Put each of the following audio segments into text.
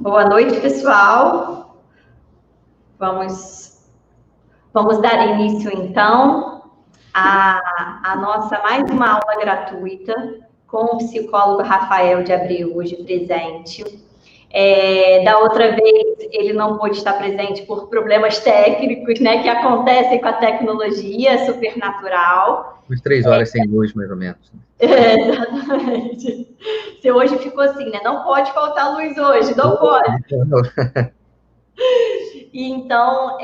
Boa noite, pessoal. Vamos dar início, então, à nossa mais uma aula gratuita com o psicólogo Rafael de Abreu, hoje presente. Da outra vez, ele não pôde estar presente por problemas técnicos, né, que acontecem com a tecnologia, super natural. Umas 3 horas sem luz, mais ou menos. Exatamente. Você hoje ficou assim, né? Não pode faltar luz hoje, não pode. E então,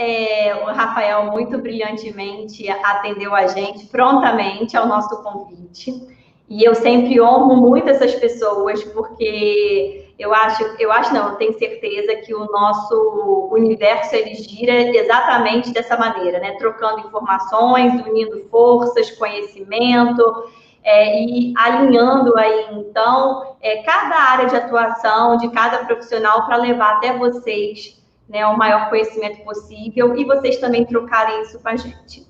o Rafael muito brilhantemente atendeu a gente prontamente ao nosso convite. E eu sempre honro muito essas pessoas, porque eu tenho certeza que o nosso universo ele gira exatamente dessa maneira, né? Trocando informações, unindo forças, conhecimento, e alinhando aí, então, cada área de atuação de cada profissional para levar até vocês, né, o maior conhecimento possível e vocês também trocarem isso com a gente.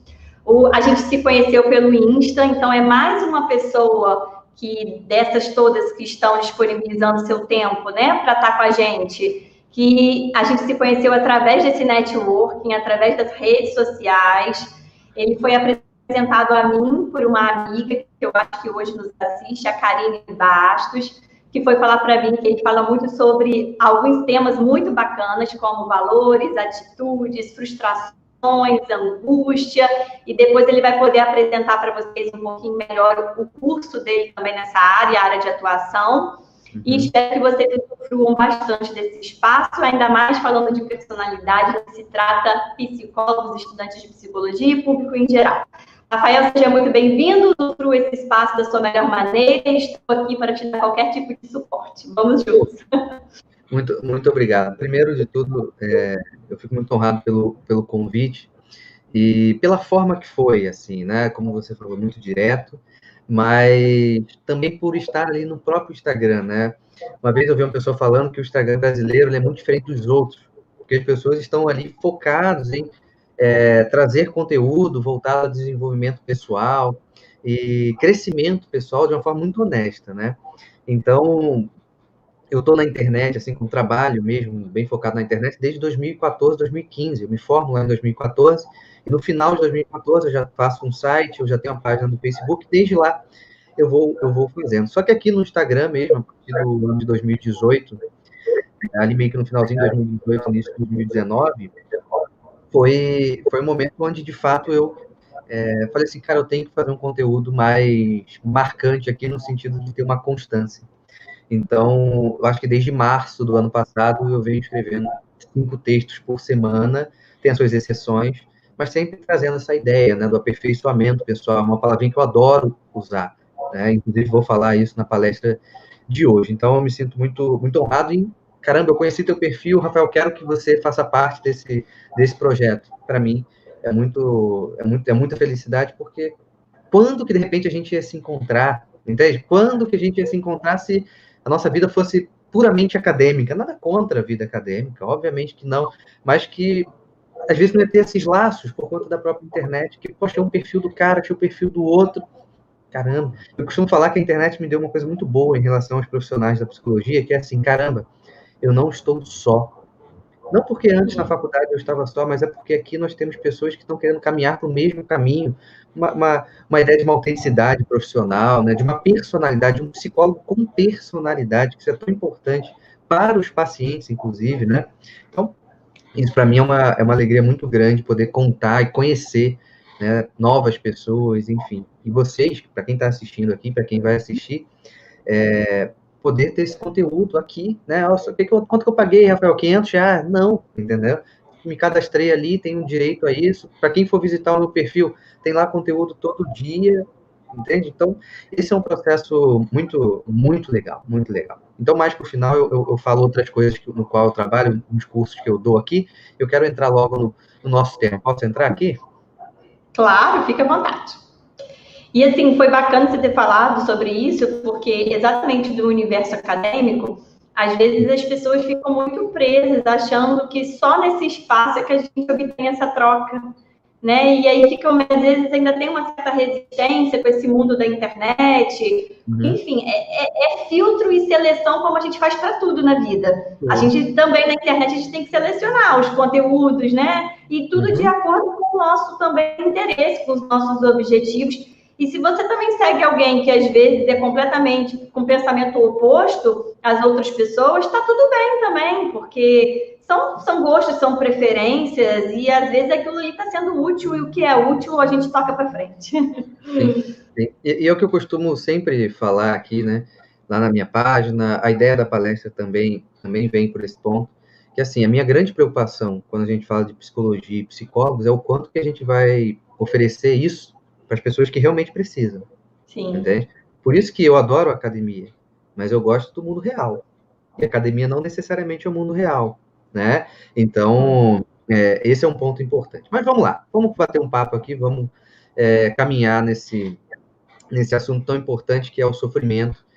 A gente se conheceu pelo Insta, então é mais uma pessoa que dessas todas que estão disponibilizando seu tempo, né, para estar com a gente, que a gente se conheceu através desse networking, através das redes sociais. Ele foi apresentado a mim por uma amiga que eu acho que hoje nos assiste, a Karine Bastos, que foi falar para mim que ele fala muito sobre alguns temas muito bacanas, como valores, atitudes, frustrações, angústia, e depois ele vai poder apresentar para vocês um pouquinho melhor o curso dele também nessa área de atuação. E espero que vocês usufruam bastante desse espaço, ainda mais falando de personalidade, que se trata psicólogos, estudantes de psicologia e público em geral. Rafael, seja muito bem-vindo, usufrua esse espaço da sua melhor maneira, estou aqui para te dar qualquer tipo de suporte. Vamos juntos. Muito obrigado. Primeiro de tudo, eu fico muito honrado pelo convite e pela forma que foi, assim, né? Como você falou, muito direto, mas também por estar ali no próprio Instagram, né? Uma vez eu vi uma pessoa falando que o Instagram brasileiro é muito diferente dos outros, porque as pessoas estão ali focadas em trazer conteúdo voltado ao desenvolvimento pessoal e crescimento pessoal de uma forma muito honesta, né? Então, eu estou na internet, assim, com trabalho mesmo, bem focado na internet, desde 2014, 2015. Eu me formo lá em 2014, e no final de 2014 eu já faço um site, eu já tenho uma página no Facebook, desde lá eu vou fazendo. Só que aqui no Instagram mesmo, a partir do ano de 2018, ali meio que no finalzinho de 2018, início de 2019, foi um momento onde, de fato, eu falei assim, cara, eu tenho que fazer um conteúdo mais marcante aqui, no sentido de ter uma constância. Então, eu acho que desde março do ano passado eu venho escrevendo 5 textos por semana, tem as suas exceções, mas sempre trazendo essa ideia, né, do aperfeiçoamento pessoal, uma palavrinha que eu adoro usar, né? Inclusive vou falar isso na palestra de hoje. Então, eu me sinto muito, muito honrado em, caramba, eu conheci teu perfil, Rafael, quero que você faça parte desse projeto. Para mim, é muita felicidade, porque quando que de repente a gente ia se encontrar, entende? Quando que a gente ia se encontrar se a nossa vida fosse puramente acadêmica? Nada contra a vida acadêmica, obviamente que não, mas que às vezes não ia ter esses laços por conta da própria internet, que, poxa, é um perfil do cara, tinha o perfil do outro. Caramba, eu costumo falar que a internet me deu uma coisa muito boa em relação aos profissionais da psicologia, que é assim, caramba, eu não estou só. Não porque antes na faculdade eu estava só, mas é porque aqui nós temos pessoas que estão querendo caminhar para o mesmo caminho, uma ideia de uma autenticidade profissional, né, de uma personalidade, um psicólogo com personalidade, que isso é tão importante para os pacientes, inclusive, né? Então, isso para mim é uma alegria muito grande poder contar e conhecer, né, novas pessoas, enfim. E vocês, para quem está assistindo aqui, para quem vai assistir, poder ter esse conteúdo aqui, né? Quanto que eu paguei, Rafael? 500 já? Não, entendeu? Me cadastrei ali, tenho direito a isso. Para quem for visitar o meu perfil, tem lá conteúdo todo dia, entende? Então, esse é um processo muito, muito legal, muito legal. Então, mais para o final, eu falo outras coisas no qual eu trabalho, nos cursos que eu dou aqui. Eu quero entrar logo no nosso tema. Posso entrar aqui? Claro, fica à vontade. E assim, foi bacana você ter falado sobre isso, porque exatamente do universo acadêmico, às vezes as pessoas ficam muito presas, achando que só nesse espaço é que a gente obtém essa troca, né? E aí ficam, às vezes, ainda tem uma certa resistência com esse mundo da internet. Enfim, é filtro e seleção como a gente faz para tudo na vida. A gente também, na internet, a gente tem que selecionar os conteúdos, né? E tudo de acordo com o nosso também interesse, com os nossos objetivos. E se você também segue alguém que, às vezes, é completamente com pensamento oposto às outras pessoas, está tudo bem também, porque são gostos, são preferências, e às vezes aquilo ali está sendo útil, e o que é útil a gente toca para frente. Sim, sim. E é o que eu costumo sempre falar aqui, né? Lá na minha página, a ideia da palestra também vem por esse ponto, que assim, a minha grande preocupação quando a gente fala de psicologia e psicólogos é o quanto que a gente vai oferecer isso para as pessoas que realmente precisam. Sim. Entende? Por isso que eu adoro a academia, mas eu gosto do mundo real. E a academia não necessariamente é o mundo real, né? Então, esse é um ponto importante. Mas vamos lá, vamos bater um papo aqui, vamos caminhar nesse assunto tão importante que é o sofrimento,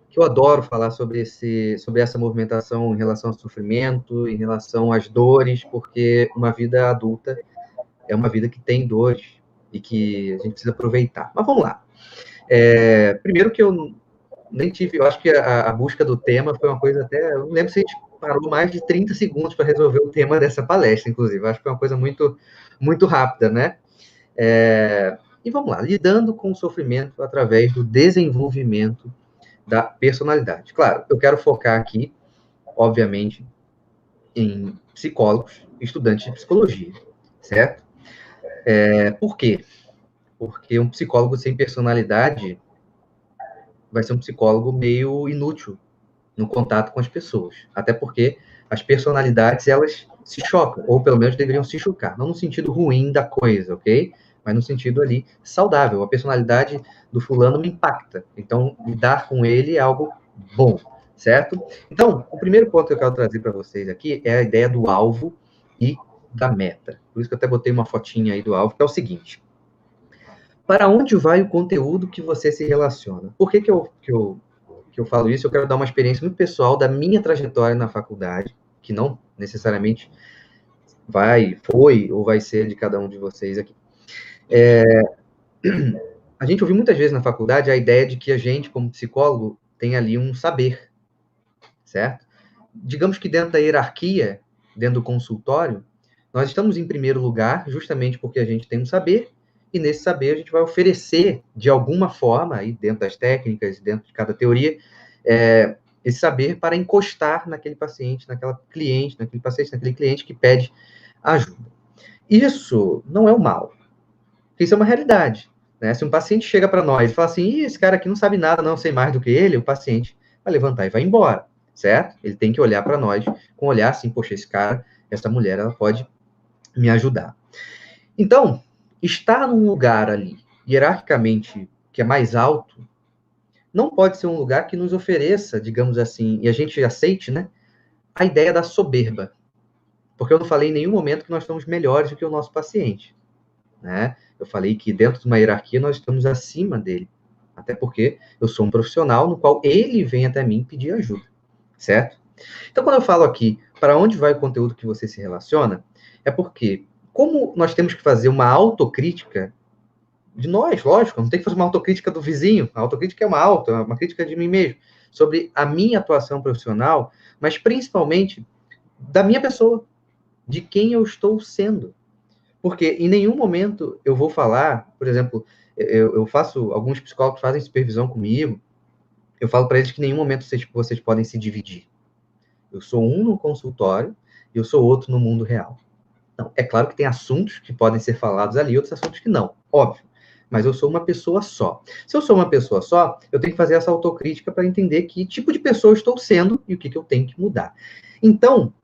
que eu adoro falar sobre essa movimentação em relação ao sofrimento, em relação às dores, porque uma vida adulta é uma vida que tem dores e que a gente precisa aproveitar. Mas vamos lá. Primeiro que eu nem tive, eu acho que a busca do tema foi uma coisa até, eu não lembro se a gente parou mais de 30 segundos para resolver o tema dessa palestra, inclusive, eu acho que foi uma coisa muito, muito rápida, né? E vamos lá, lidando com o sofrimento através do desenvolvimento da personalidade. Claro, eu quero focar aqui, obviamente, em psicólogos, estudantes de psicologia, certo? Por quê? Porque um psicólogo sem personalidade vai ser um psicólogo meio inútil no contato com as pessoas. Até porque as personalidades, elas se chocam, ou pelo menos deveriam se chocar. Não no sentido ruim da coisa, ok? Mas no sentido ali saudável. A personalidade do fulano me impacta. Então, lidar com ele é algo bom, certo? Então, o primeiro ponto que eu quero trazer para vocês aqui é a ideia do alvo e da meta. Por isso que eu até botei uma fotinha aí do alvo, que é o seguinte. Para onde vai o conteúdo que você se relaciona? Por que eu falo isso? Eu quero dar uma experiência muito pessoal da minha trajetória na faculdade, que não necessariamente foi ou vai ser de cada um de vocês aqui. A gente ouviu muitas vezes na faculdade a ideia de que a gente, como psicólogo, tem ali um saber, certo? Digamos que dentro da hierarquia, dentro do consultório, nós estamos em primeiro lugar justamente porque a gente tem um saber, e nesse saber a gente vai oferecer, de alguma forma, aí dentro das técnicas, dentro de cada teoria, esse saber para encostar naquele paciente, naquele cliente que pede ajuda. Isso não é o mal, isso é uma realidade. Né? Se um paciente chega para nós e fala assim, esse cara aqui não sabe nada, não sei mais do que ele, o paciente vai levantar e vai embora, certo? Ele tem que olhar para nós com um olhar assim, poxa, esse cara, essa mulher, ela pode me ajudar. Então, estar num lugar ali, hierarquicamente, que é mais alto, não pode ser um lugar que nos ofereça, digamos assim, e a gente aceite, né, a ideia da soberba. Porque eu não falei em nenhum momento que nós somos melhores do que o nosso paciente, né? Eu falei que dentro de uma hierarquia nós estamos acima dele. Até porque eu sou um profissional no qual ele vem até mim pedir ajuda, certo? Então, quando eu falo aqui, para onde vai o conteúdo que você se relaciona, é porque, como nós temos que fazer uma autocrítica de nós, lógico, não tem que fazer uma autocrítica do vizinho, a autocrítica é uma crítica de mim mesmo, sobre a minha atuação profissional, mas principalmente da minha pessoa, de quem eu estou sendo. Porque em nenhum momento eu vou falar, por exemplo, eu faço, alguns psicólogos fazem supervisão comigo, eu falo para eles que em nenhum momento vocês podem se dividir. Eu sou um no consultório e eu sou outro no mundo real. Não, é claro que tem assuntos que podem ser falados ali, outros assuntos que não, óbvio. Mas eu sou uma pessoa só. Se eu sou uma pessoa só, eu tenho que fazer essa autocrítica para entender que tipo de pessoa eu estou sendo e o que eu tenho que mudar. Então,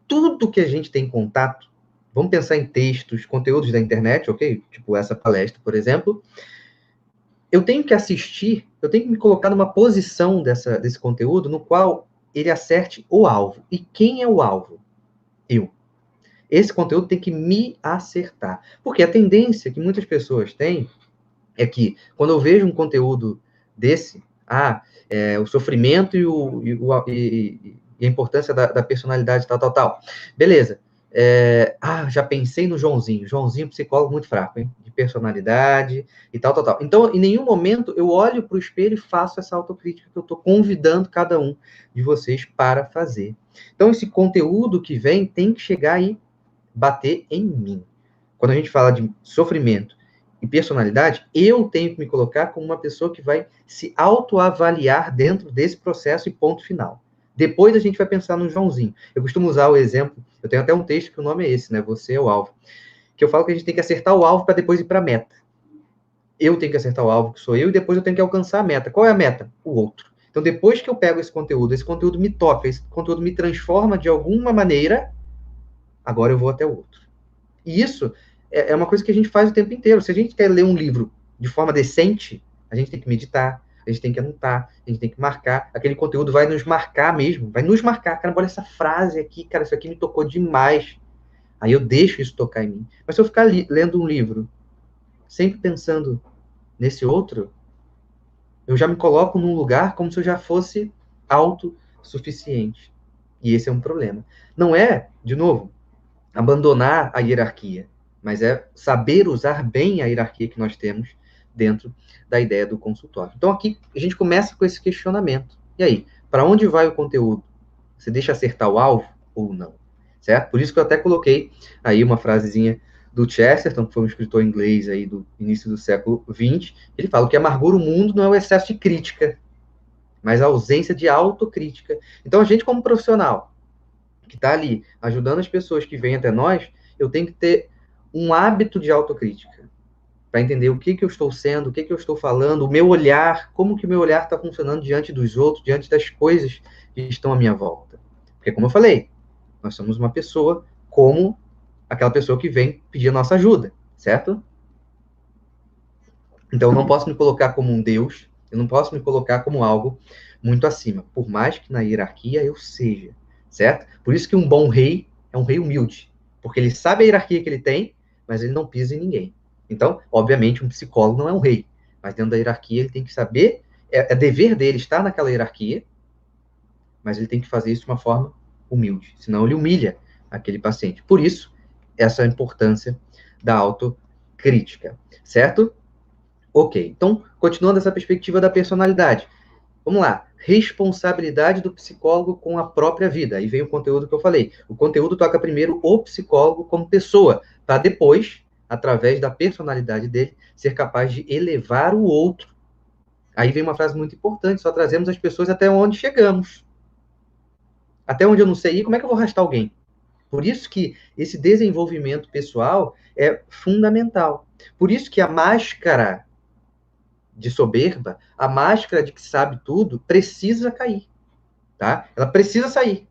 tudo que a gente tem contato, vamos pensar em textos, conteúdos da internet, ok? Tipo essa palestra, por exemplo. Eu tenho que assistir, eu tenho que me colocar numa posição desse conteúdo no qual ele acerte o alvo. E quem é o alvo? Eu. Esse conteúdo tem que me acertar. Porque a tendência que muitas pessoas têm é que, quando eu vejo um conteúdo desse, o sofrimento e a importância da personalidade, tal. Beleza. Já pensei no Joãozinho. Joãozinho, psicólogo muito fraco, hein? De personalidade e tal, tal, tal. Então, em nenhum momento eu olho para o espelho e faço essa autocrítica que eu estou convidando cada um de vocês para fazer. Então, esse conteúdo que vem tem que chegar e bater em mim. Quando a gente fala de sofrimento e personalidade, eu tenho que me colocar como uma pessoa que vai se autoavaliar dentro desse processo e ponto final. Depois a gente vai pensar no Joãozinho. Eu costumo usar o exemplo, eu tenho até um texto que o nome é esse, né? Você é o alvo. Que eu falo que a gente tem que acertar o alvo para depois ir para a meta. Eu tenho que acertar o alvo, que sou eu, e depois eu tenho que alcançar a meta. Qual é a meta? O outro. Então, depois que eu pego esse conteúdo me toca, esse conteúdo me transforma de alguma maneira, agora eu vou até o outro. E isso é uma coisa que a gente faz o tempo inteiro. Se a gente quer ler um livro de forma decente, a gente tem que meditar, a gente tem que anotar, a gente tem que marcar. Aquele conteúdo vai nos marcar mesmo, vai nos marcar. Cara, olha essa frase aqui, cara, isso aqui me tocou demais. Aí eu deixo isso tocar em mim. Mas se eu ficar lendo um livro, sempre pensando nesse outro, eu já me coloco num lugar como se eu já fosse autossuficiente. E esse é um problema. Não é, de novo, abandonar a hierarquia, mas é saber usar bem a hierarquia que nós temos dentro da ideia do consultório. Então, aqui a gente começa com esse questionamento. E aí, para onde vai o conteúdo? Você deixa acertar o alvo ou não? Certo? Por isso que eu até coloquei aí uma frasezinha do Chesterton, que foi um escritor inglês aí do início do século XX. Ele fala que amargura o mundo não é o excesso de crítica, mas a ausência de autocrítica. Então, a gente como profissional, que está ali ajudando as pessoas que vêm até nós, eu tenho que ter um hábito de autocrítica para entender o que eu estou sendo, o que eu estou falando, o meu olhar, como que o meu olhar está funcionando diante dos outros, diante das coisas que estão à minha volta. Porque, como eu falei, nós somos uma pessoa como aquela pessoa que vem pedir a nossa ajuda, certo? Então, eu não posso me colocar como um Deus, eu não posso me colocar como algo muito acima, por mais que na hierarquia eu seja, certo? Por isso que um bom rei é um rei humilde, porque ele sabe a hierarquia que ele tem, mas ele não pisa em ninguém. Então, obviamente, um psicólogo não é um rei, mas dentro da hierarquia ele tem que saber, é dever dele estar naquela hierarquia, mas ele tem que fazer isso de uma forma humilde, senão ele humilha aquele paciente. Por isso, essa importância da autocrítica, certo? Ok, então, continuando essa perspectiva da personalidade. Vamos lá. Responsabilidade do psicólogo com a própria vida. Aí vem o conteúdo que eu falei. O conteúdo toca primeiro o psicólogo como pessoa, para depois, através da personalidade dele, ser capaz de elevar o outro. Aí vem uma frase muito importante: só trazemos as pessoas até onde chegamos. Até onde eu não sei ir, como é que eu vou arrastar alguém? Por isso que esse desenvolvimento pessoal é fundamental. Por isso que a máscara de soberba, a máscara de que sabe tudo, precisa cair, tá? Ela precisa sair,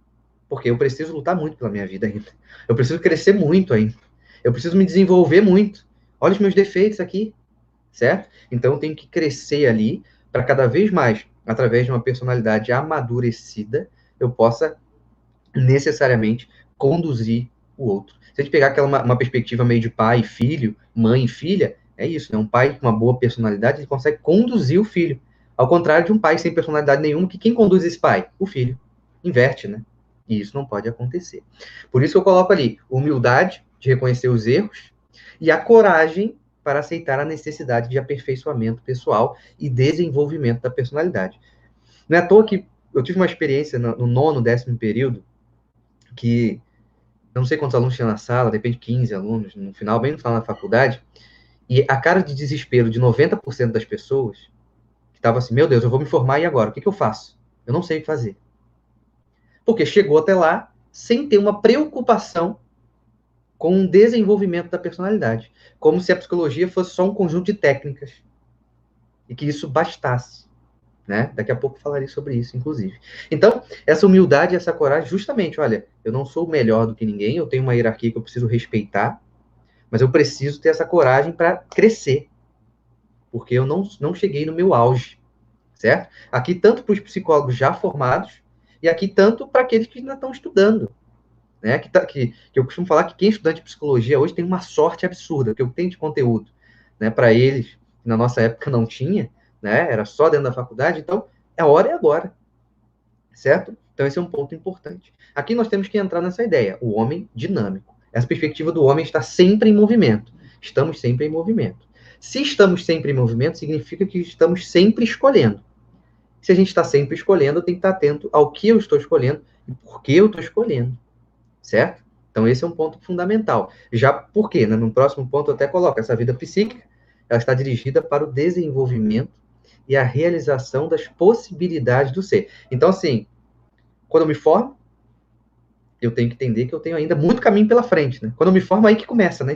porque eu preciso lutar muito pela minha vida ainda. Eu preciso crescer muito ainda. Eu preciso me desenvolver muito. Olha os meus defeitos aqui, certo? Então eu tenho que crescer ali para cada vez mais, através de uma personalidade amadurecida, eu possa necessariamente conduzir o outro. Se a gente pegar uma perspectiva meio de pai e filho, mãe e filha, é isso, né? Um pai com uma boa personalidade, ele consegue conduzir o filho. Ao contrário de um pai sem personalidade nenhuma, que quem conduz esse pai? O filho. Inverte, né? E isso não pode acontecer. Por isso que eu coloco ali humildade de reconhecer os erros e a coragem para aceitar a necessidade de aperfeiçoamento pessoal e desenvolvimento da personalidade. Não é à toa que eu tive uma experiência no nono, 10º período, que eu não sei quantos alunos tinha na sala, de repente 15 alunos, no final, bem no final da faculdade, e a cara de desespero de 90% das pessoas, que estava assim, meu Deus, eu vou me formar e agora? O que eu faço? Eu não sei o que fazer. Porque chegou até lá sem ter uma preocupação com o desenvolvimento da personalidade. Como se a psicologia fosse só um conjunto de técnicas. E que isso bastasse. Né? Daqui a pouco eu falarei sobre isso, inclusive. Então, essa humildade e essa coragem, justamente, olha, eu não sou melhor do que ninguém, eu tenho uma hierarquia que eu preciso respeitar, mas eu preciso ter essa coragem para crescer, porque eu não cheguei no meu auge, certo? Aqui tanto para os psicólogos já formados, e aqui tanto para aqueles que ainda estão estudando, né? Que eu costumo falar que quem é estudante de psicologia hoje tem uma sorte absurda, porque eu tenho de conteúdo, né? Para eles, que na nossa época não tinha, né? Era só dentro da faculdade, então é hora e agora, certo? Então esse é um ponto importante. Aqui nós temos que entrar nessa ideia, o homem dinâmico. Essa perspectiva do homem está sempre em movimento. Estamos sempre em movimento. Se estamos sempre em movimento, significa que estamos sempre escolhendo. Se a gente está sempre escolhendo, eu tenho que estar atento ao que eu estou escolhendo e por que eu estou escolhendo, certo? Então, esse é um ponto fundamental. Já porque, né, no próximo ponto, eu até coloco essa vida psíquica, ela está dirigida para o desenvolvimento e a realização das possibilidades do ser. Então, assim, quando eu me formo, eu tenho que entender que eu tenho ainda muito caminho pela frente, né? Quando eu me formo, é aí que começa, né?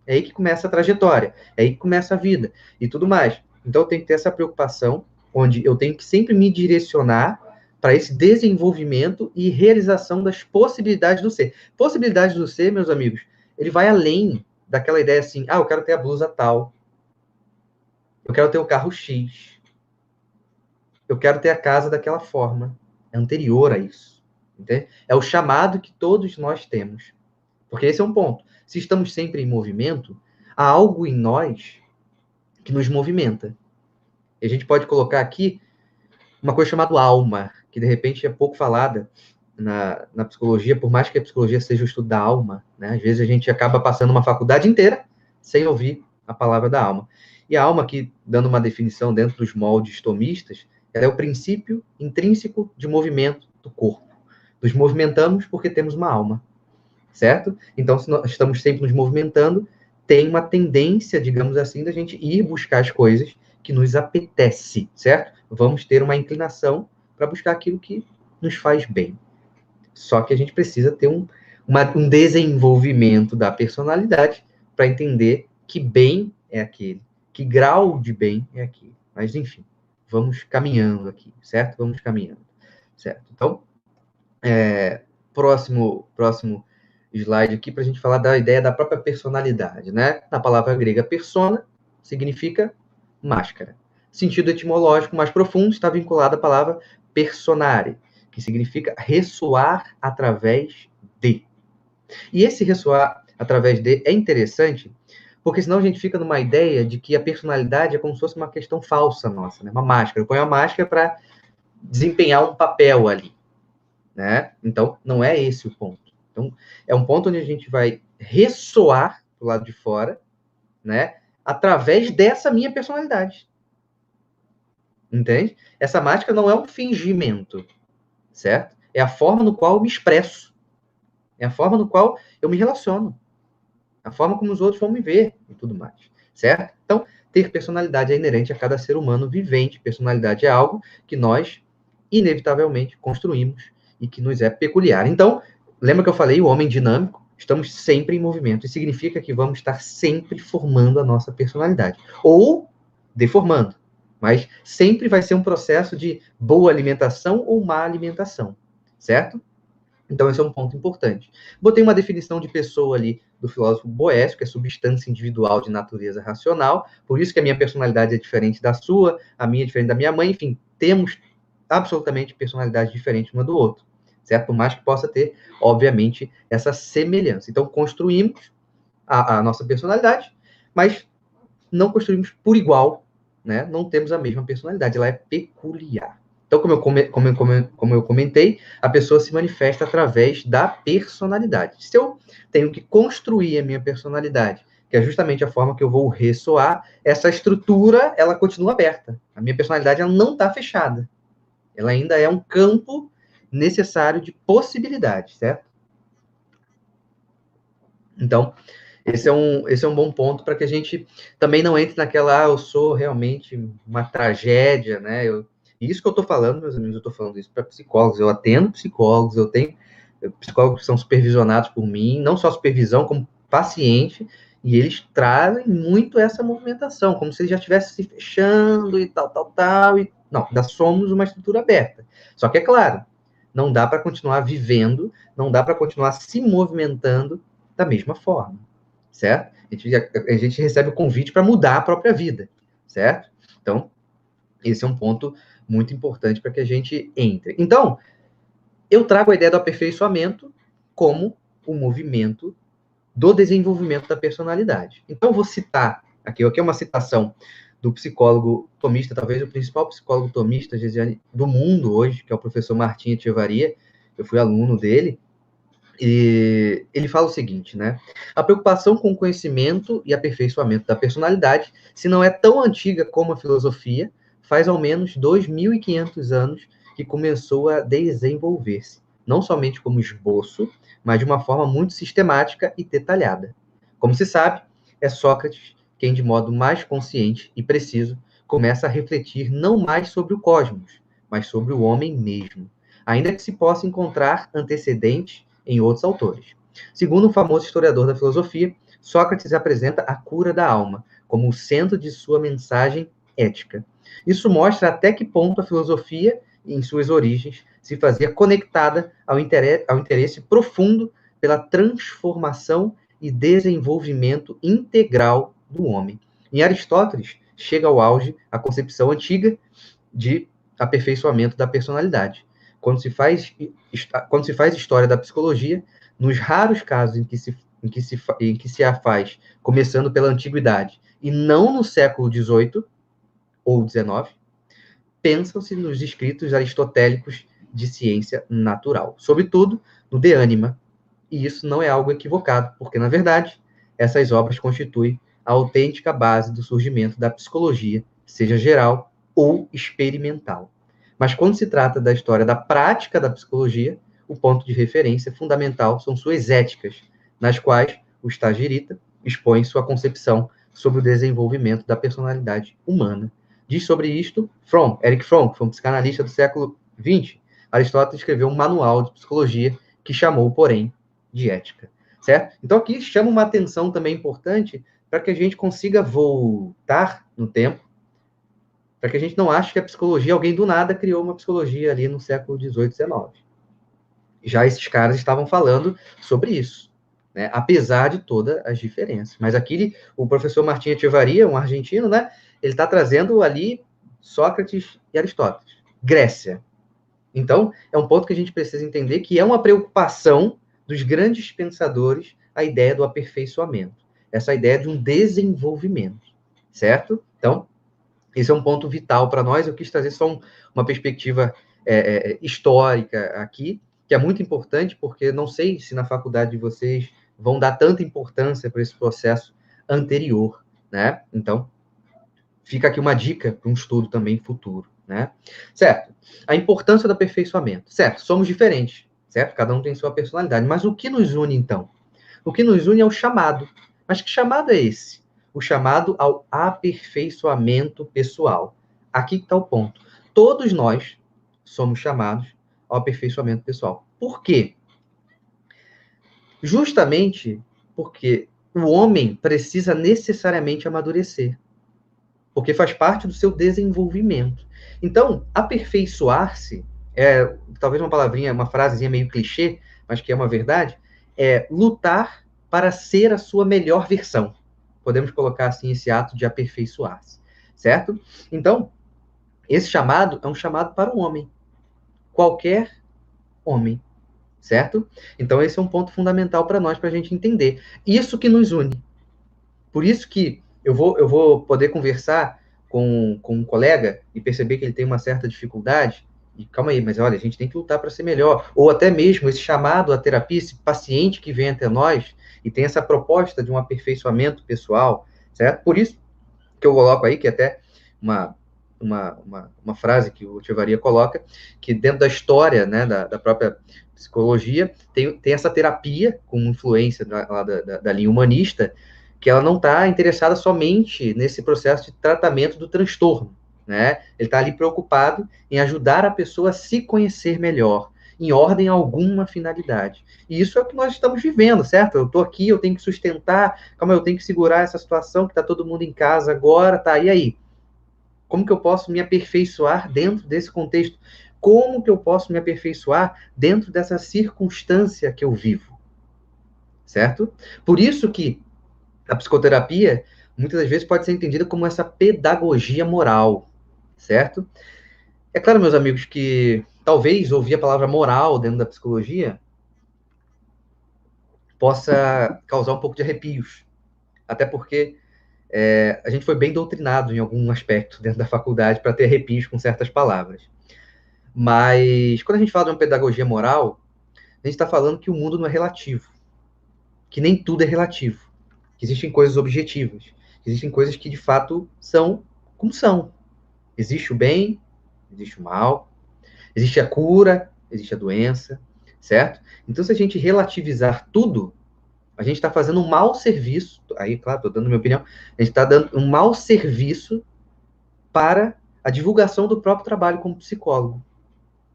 É aí que começa a trajetória, é aí que começa a vida e tudo mais. Então, eu tenho que ter essa preocupação, onde eu tenho que sempre me direcionar para esse desenvolvimento e realização das possibilidades do ser. Possibilidades do ser, meus amigos, ele vai além daquela ideia assim, eu quero ter a blusa tal, eu quero ter o carro X, eu quero ter a casa daquela forma. É anterior a isso. Entende? É o chamado que todos nós temos. Porque esse é um ponto. Se estamos sempre em movimento, há algo em nós que nos movimenta. E a gente pode colocar aqui uma coisa chamada alma, que de repente é pouco falada na psicologia, por mais que a psicologia seja o estudo da alma, né? Às vezes a gente acaba passando uma faculdade inteira sem ouvir a palavra da alma. E a alma, aqui, dando uma definição dentro dos moldes tomistas, ela é o princípio intrínseco de movimento do corpo. Nos movimentamos porque temos uma alma, certo? Então, se nós estamos sempre nos movimentando, tem uma tendência, digamos assim, da gente ir buscar as coisas que nos apetece, certo? Vamos ter uma inclinação para buscar aquilo que nos faz bem. Só que a gente precisa ter um desenvolvimento da personalidade para entender que bem é aquele, que grau de bem é aquele. Mas, enfim, vamos caminhando aqui, certo? Vamos caminhando, certo? Então, próximo slide aqui para a gente falar da ideia da própria personalidade, né? Na palavra grega persona significa máscara. Sentido etimológico mais profundo está vinculado à palavra personare, que significa ressoar através de. E esse ressoar através de é interessante, porque senão a gente fica numa ideia de que a personalidade é como se fosse uma questão falsa nossa, né? Uma máscara. Eu ponho a máscara para desempenhar um papel ali, né? Então, não é esse o ponto. Então, é um ponto onde a gente vai ressoar do lado de fora, né? Através dessa minha personalidade. Entende? Essa máscara não é um fingimento, certo? É a forma no qual eu me expresso. É a forma no qual eu me relaciono. A forma como os outros vão me ver e tudo mais, certo? Então, ter personalidade é inerente a cada ser humano vivente. Personalidade é algo que nós, inevitavelmente, construímos e que nos é peculiar. Então, lembra que eu falei, o homem dinâmico? Estamos sempre em movimento. Isso significa que vamos estar sempre formando a nossa personalidade. Ou deformando. Mas sempre vai ser um processo de boa alimentação ou má alimentação, certo? Então, esse é um ponto importante. Botei uma definição de pessoa ali do filósofo Boécio, que é substância individual de natureza racional, por isso que a minha personalidade é diferente da sua, a minha é diferente da minha mãe, enfim, temos absolutamente personalidades diferentes uma do outro, certo? Por mais que possa ter, obviamente, essa semelhança. Então, construímos a nossa personalidade, mas não construímos por igual, né? Não temos a mesma personalidade, ela é peculiar. Então, como eu comentei, a pessoa se manifesta através da personalidade. Se eu tenho que construir a minha personalidade, que é justamente a forma que eu vou ressoar, essa estrutura, ela continua aberta. A minha personalidade, ela não está fechada. Ela ainda é um campo necessário de possibilidades, certo? Então, esse é um bom ponto para que a gente também não entre naquela, eu sou realmente uma tragédia, né? Isso que eu estou falando, meus amigos, eu estou falando isso para psicólogos. Eu atendo psicólogos, eu tenho psicólogos que são supervisionados por mim, não só supervisão, como paciente, e eles trazem muito essa movimentação, como se eles já estivessem se fechando e tal. E não, ainda somos uma estrutura aberta. Só que, é claro, não dá para continuar vivendo, não dá para continuar se movimentando da mesma forma, certo? A gente recebe o convite para mudar a própria vida, certo? Então, esse é um ponto muito importante para que a gente entre. Então, eu trago a ideia do aperfeiçoamento como o movimento do desenvolvimento da personalidade. Então, eu vou citar, aqui é uma citação do psicólogo tomista, talvez o principal psicólogo tomista do mundo hoje, que é o professor Martim Etchevarria. Eu fui aluno dele, E ele fala o seguinte, né? A preocupação com o conhecimento e aperfeiçoamento da personalidade, se não é tão antiga como a filosofia, faz ao menos 2.500 anos que começou a desenvolver-se, não somente como esboço, mas de uma forma muito sistemática e detalhada. Como se sabe, é Sócrates quem, de modo mais consciente e preciso, começa a refletir não mais sobre o cosmos, mas sobre o homem mesmo, ainda que se possa encontrar antecedentes em outros autores. Segundo um famoso historiador da filosofia, Sócrates apresenta a cura da alma como o centro de sua mensagem ética. Isso mostra até que ponto a filosofia, em suas origens, se fazia conectada ao interesse profundo pela transformação e desenvolvimento integral do homem. Em Aristóteles, chega ao auge a concepção antiga de aperfeiçoamento da personalidade. Quando se faz história da psicologia, nos raros casos em que se a faz, começando pela antiguidade, e não no século XVIII ou XIX, pensam-se nos escritos aristotélicos de ciência natural, sobretudo no De Anima. E isso não é algo equivocado, porque, na verdade, essas obras constituem a autêntica base do surgimento da psicologia, seja geral ou experimental. Mas quando se trata da história da prática da psicologia, o ponto de referência fundamental são suas éticas, nas quais o Stagirita expõe sua concepção sobre o desenvolvimento da personalidade humana. Diz sobre isto Erich Fromm, que foi um psicanalista do século XX. Aristóteles escreveu um manual de psicologia que chamou, porém, de ética. Certo? Então, aqui chama uma atenção também importante para que a gente consiga voltar no tempo, para que a gente não ache que a psicologia, alguém do nada criou uma psicologia ali no século XVIII, XIX. Já esses caras estavam falando sobre isso, né? Apesar de todas as diferenças. Mas aqui, o professor Martim Echevarria, um argentino, né? Ele está trazendo ali Sócrates e Aristóteles. Grécia. Então, é um ponto que a gente precisa entender que é uma preocupação dos grandes pensadores a ideia do aperfeiçoamento. Essa ideia de um desenvolvimento, certo? Então, esse é um ponto vital para nós. Eu quis trazer só uma perspectiva histórica aqui, que é muito importante, porque não sei se na faculdade de vocês vão dar tanta importância para esse processo anterior, né? Então, fica aqui uma dica para um estudo também futuro, né? Certo? A importância do aperfeiçoamento. Certo, somos diferentes, certo? Cada um tem sua personalidade. Mas o que nos une, então? O que nos une é o chamado. Mas que chamado é esse? O chamado ao aperfeiçoamento pessoal. Aqui está o ponto. Todos nós somos chamados ao aperfeiçoamento pessoal. Por quê? Justamente porque o homem precisa necessariamente amadurecer, porque faz parte do seu desenvolvimento. Então, aperfeiçoar-se é talvez uma palavrinha, uma frasezinha meio clichê, mas que é uma verdade, é lutar para ser a sua melhor versão. Podemos colocar assim esse ato de aperfeiçoar-se, certo? Então, esse chamado é um chamado para o homem. Qualquer homem, certo? Então, esse é um ponto fundamental para nós, para a gente entender. Isso que nos une. Por isso que eu vou poder conversar com um colega e perceber que ele tem uma certa dificuldade, e calma aí, mas olha, a gente tem que lutar para ser melhor. Ou até mesmo esse chamado à terapia, esse paciente que vem até nós e tem essa proposta de um aperfeiçoamento pessoal, certo? Por isso que eu coloco aí, que é até uma frase que o Echevarria coloca, que dentro da história, né, da própria psicologia, tem essa terapia com influência da linha humanista, que ela não está interessada somente nesse processo de tratamento do transtorno, né? Ele está ali preocupado em ajudar a pessoa a se conhecer melhor, em ordem a alguma finalidade. E isso é o que nós estamos vivendo, certo? Eu estou aqui, eu tenho que sustentar, calma, eu tenho que segurar essa situação que está todo mundo em casa agora, tá? E aí? Como que eu posso me aperfeiçoar dentro desse contexto? Como que eu posso me aperfeiçoar dentro dessa circunstância que eu vivo? Certo? Por isso que a psicoterapia, muitas das vezes, pode ser entendida como essa pedagogia moral, certo? É claro, meus amigos, que talvez ouvir a palavra moral dentro da psicologia possa causar um pouco de arrepios, até porque a gente foi bem doutrinado em algum aspecto dentro da faculdade para ter arrepios com certas palavras. Mas, quando a gente fala de uma pedagogia moral, a gente está falando que o mundo não é relativo, que nem tudo é relativo, que existem coisas objetivas, que existem coisas que de fato são como são. Existe o bem, existe o mal, existe a cura, existe a doença, certo? Então, se a gente relativizar tudo, a gente está fazendo um mau serviço, aí, claro, estou dando minha opinião, a gente está dando um mau serviço para a divulgação do próprio trabalho como psicólogo.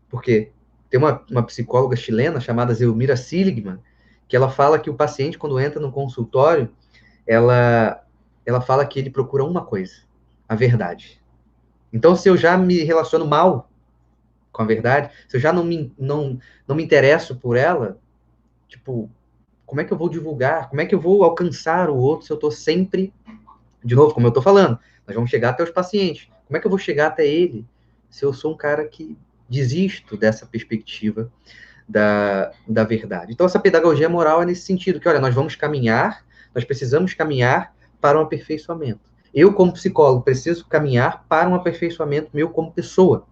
Porque tem uma psicóloga chilena chamada Zelmira Seligman, que ela fala que o paciente, quando entra no consultório, ela fala que ele procura uma coisa, a verdade. Então, se eu já me relaciono mal com a verdade, se eu já não me interesso por ela, tipo, como é que eu vou divulgar? Como é que eu vou alcançar o outro se eu estou sempre, de novo, como eu estou falando, nós vamos chegar até os pacientes. Como é que eu vou chegar até ele se eu sou um cara que desisto dessa perspectiva da verdade? Então, essa pedagogia moral é nesse sentido, que, olha, nós precisamos caminhar para um aperfeiçoamento. Eu, como psicólogo, preciso caminhar para um aperfeiçoamento meu como pessoa.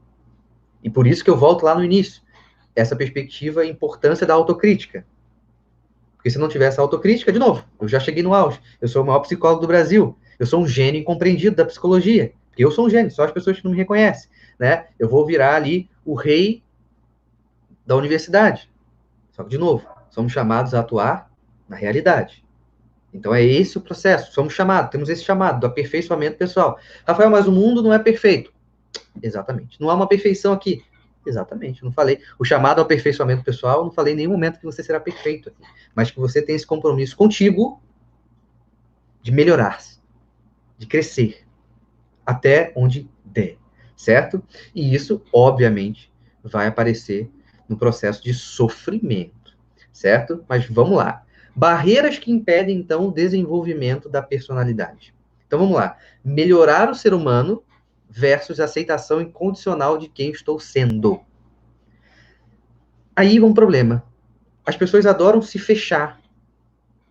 E por isso que eu volto lá no início, essa perspectiva e importância da autocrítica. Porque se não tivesse autocrítica, de novo, eu já cheguei no auge. Eu sou o maior psicólogo do Brasil. Eu sou um gênio incompreendido da psicologia. Porque eu sou um gênio, só as pessoas que não me reconhecem. Né? Eu vou virar ali o rei da universidade. Só que, de novo, somos chamados a atuar na realidade. Então é esse o processo. Somos chamados, temos esse chamado do aperfeiçoamento pessoal. Rafael, mas o mundo não é perfeito. Exatamente. Não há uma perfeição aqui. Exatamente. Não falei. O chamado ao aperfeiçoamento pessoal, não falei em nenhum momento que você será perfeito aqui. Mas que você tem esse compromisso contigo de melhorar-se, de crescer, até onde der. Certo? E isso, obviamente, vai aparecer no processo de sofrimento. Certo? Mas vamos lá. Barreiras que impedem, então, o desenvolvimento da personalidade. Então vamos lá. Melhorar o ser humano versus aceitação incondicional de quem estou sendo. Aí vem um problema. As pessoas adoram se fechar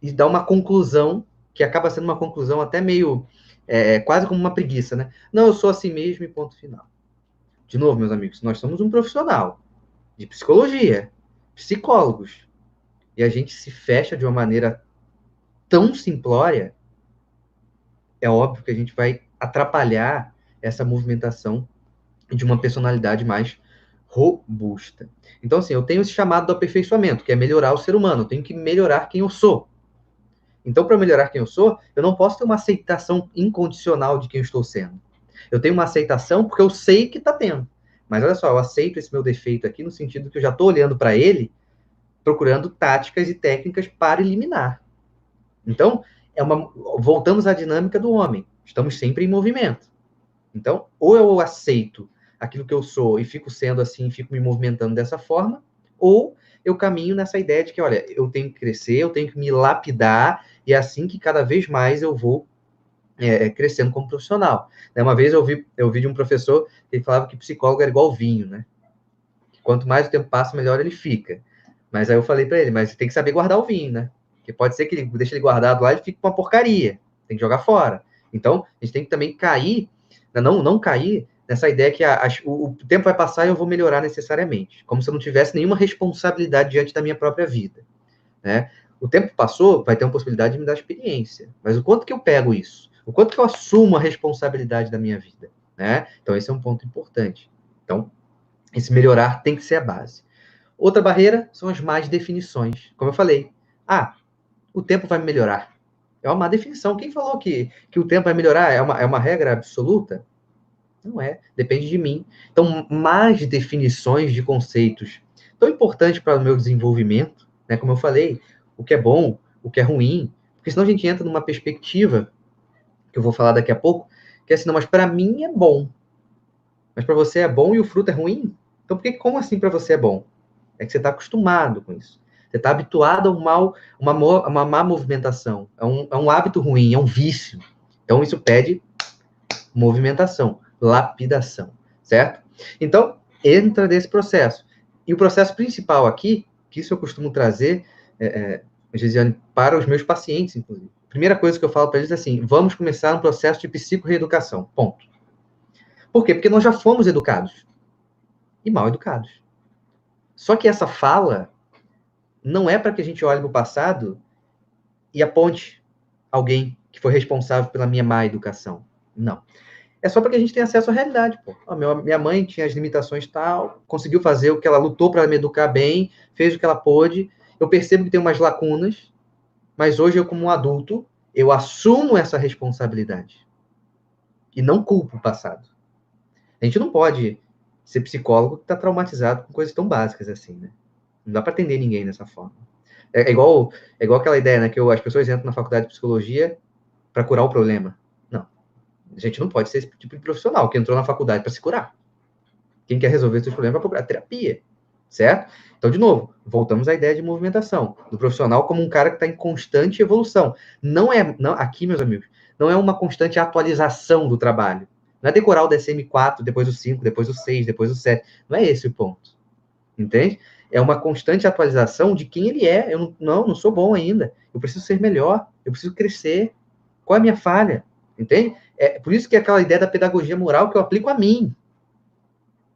e dar uma conclusão, que acaba sendo uma conclusão até meio, quase como uma preguiça, né? Não, eu sou assim mesmo e ponto final. De novo, meus amigos, nós somos um profissional de psicologia, psicólogos, e a gente se fecha de uma maneira tão simplória, é óbvio que a gente vai atrapalhar essa movimentação de uma personalidade mais robusta. Então, assim, eu tenho esse chamado do aperfeiçoamento, que é melhorar o ser humano. Eu tenho que melhorar quem eu sou. Então, para melhorar quem eu sou, eu não posso ter uma aceitação incondicional de quem eu estou sendo. Eu tenho uma aceitação porque eu sei que está tendo. Mas olha só, eu aceito esse meu defeito aqui no sentido que eu já estou olhando para ele, procurando táticas e técnicas para eliminar. Então, voltamos à dinâmica do homem. Estamos sempre em movimento. Então, ou eu aceito aquilo que eu sou e fico sendo assim, fico me movimentando dessa forma, ou eu caminho nessa ideia de que, olha, eu tenho que crescer, eu tenho que me lapidar, e é assim que cada vez mais eu vou crescendo como profissional. Uma vez eu vi de um professor que ele falava que psicólogo era igual vinho, né? Que quanto mais o tempo passa, melhor ele fica. Mas aí eu falei para ele, mas tem que saber guardar o vinho, né? Porque pode ser que ele deixe ele guardado lá e fique uma porcaria. Tem que jogar fora. Então, a gente tem que também cair, não cair nessa ideia que o tempo vai passar e eu vou melhorar necessariamente. Como se eu não tivesse nenhuma responsabilidade diante da minha própria vida. Né? O tempo passou, vai ter uma possibilidade de me dar experiência. Mas o quanto que eu pego isso? O quanto que eu assumo a responsabilidade da minha vida? Né? Então, esse é um ponto importante. Então, esse melhorar tem que ser a base. Outra barreira são as más definições. Como eu falei, o tempo vai melhorar. É uma má definição. Quem falou que o tempo vai melhorar? É uma regra absoluta? Não é. Depende de mim. Então, más definições de conceitos tão importantes para o meu desenvolvimento, né? Como eu falei, o que é bom, o que é ruim, porque senão a gente entra numa perspectiva, que eu vou falar daqui a pouco, que é assim, não, mas para mim é bom. Mas para você é bom e o fruto é ruim? Então, como assim para você é bom? É que você está acostumado com isso. Você está habituado a uma má movimentação. É um hábito ruim, é um vício. Então, isso pede movimentação, lapidação, certo? Então, entra nesse processo. E o processo principal aqui, que isso eu costumo trazer, Gesiane, para os meus pacientes, inclusive. Primeira coisa que eu falo para eles é assim, vamos começar um processo de psico-reeducação, ponto. Por quê? Porque nós já fomos educados. E mal educados. Só que essa fala, não é para que a gente olhe para o passado e aponte alguém que foi responsável pela minha má educação. Não. É só para que a gente tenha acesso à realidade, pô. Minha mãe tinha as limitações tal, conseguiu fazer o que ela lutou para me educar bem, fez o que ela pôde. Eu percebo que tem umas lacunas, mas hoje eu, como um adulto, eu assumo essa responsabilidade. E não culpo o passado. A gente não pode ser psicólogo que está traumatizado com coisas tão básicas assim, né? Não dá para atender ninguém dessa forma. É igual aquela ideia, né, que as pessoas entram na faculdade de psicologia para curar o problema. Não. A gente não pode ser esse tipo de profissional que entrou na faculdade para se curar. Quem quer resolver seus problemas vai procurar terapia, certo? Então, de novo, voltamos à ideia de movimentação, do profissional como um cara que está em constante evolução. Aqui, meus amigos, não é uma constante atualização do trabalho. Não é decorar o DSM-4, depois o 5, depois o 6, depois o 7. Não é esse o ponto. Entende? É uma constante atualização de quem ele é. Eu não sou bom ainda. Eu preciso ser melhor. Eu preciso crescer. Qual é a minha falha? Entende? É por isso que é aquela ideia da pedagogia moral que eu aplico a mim.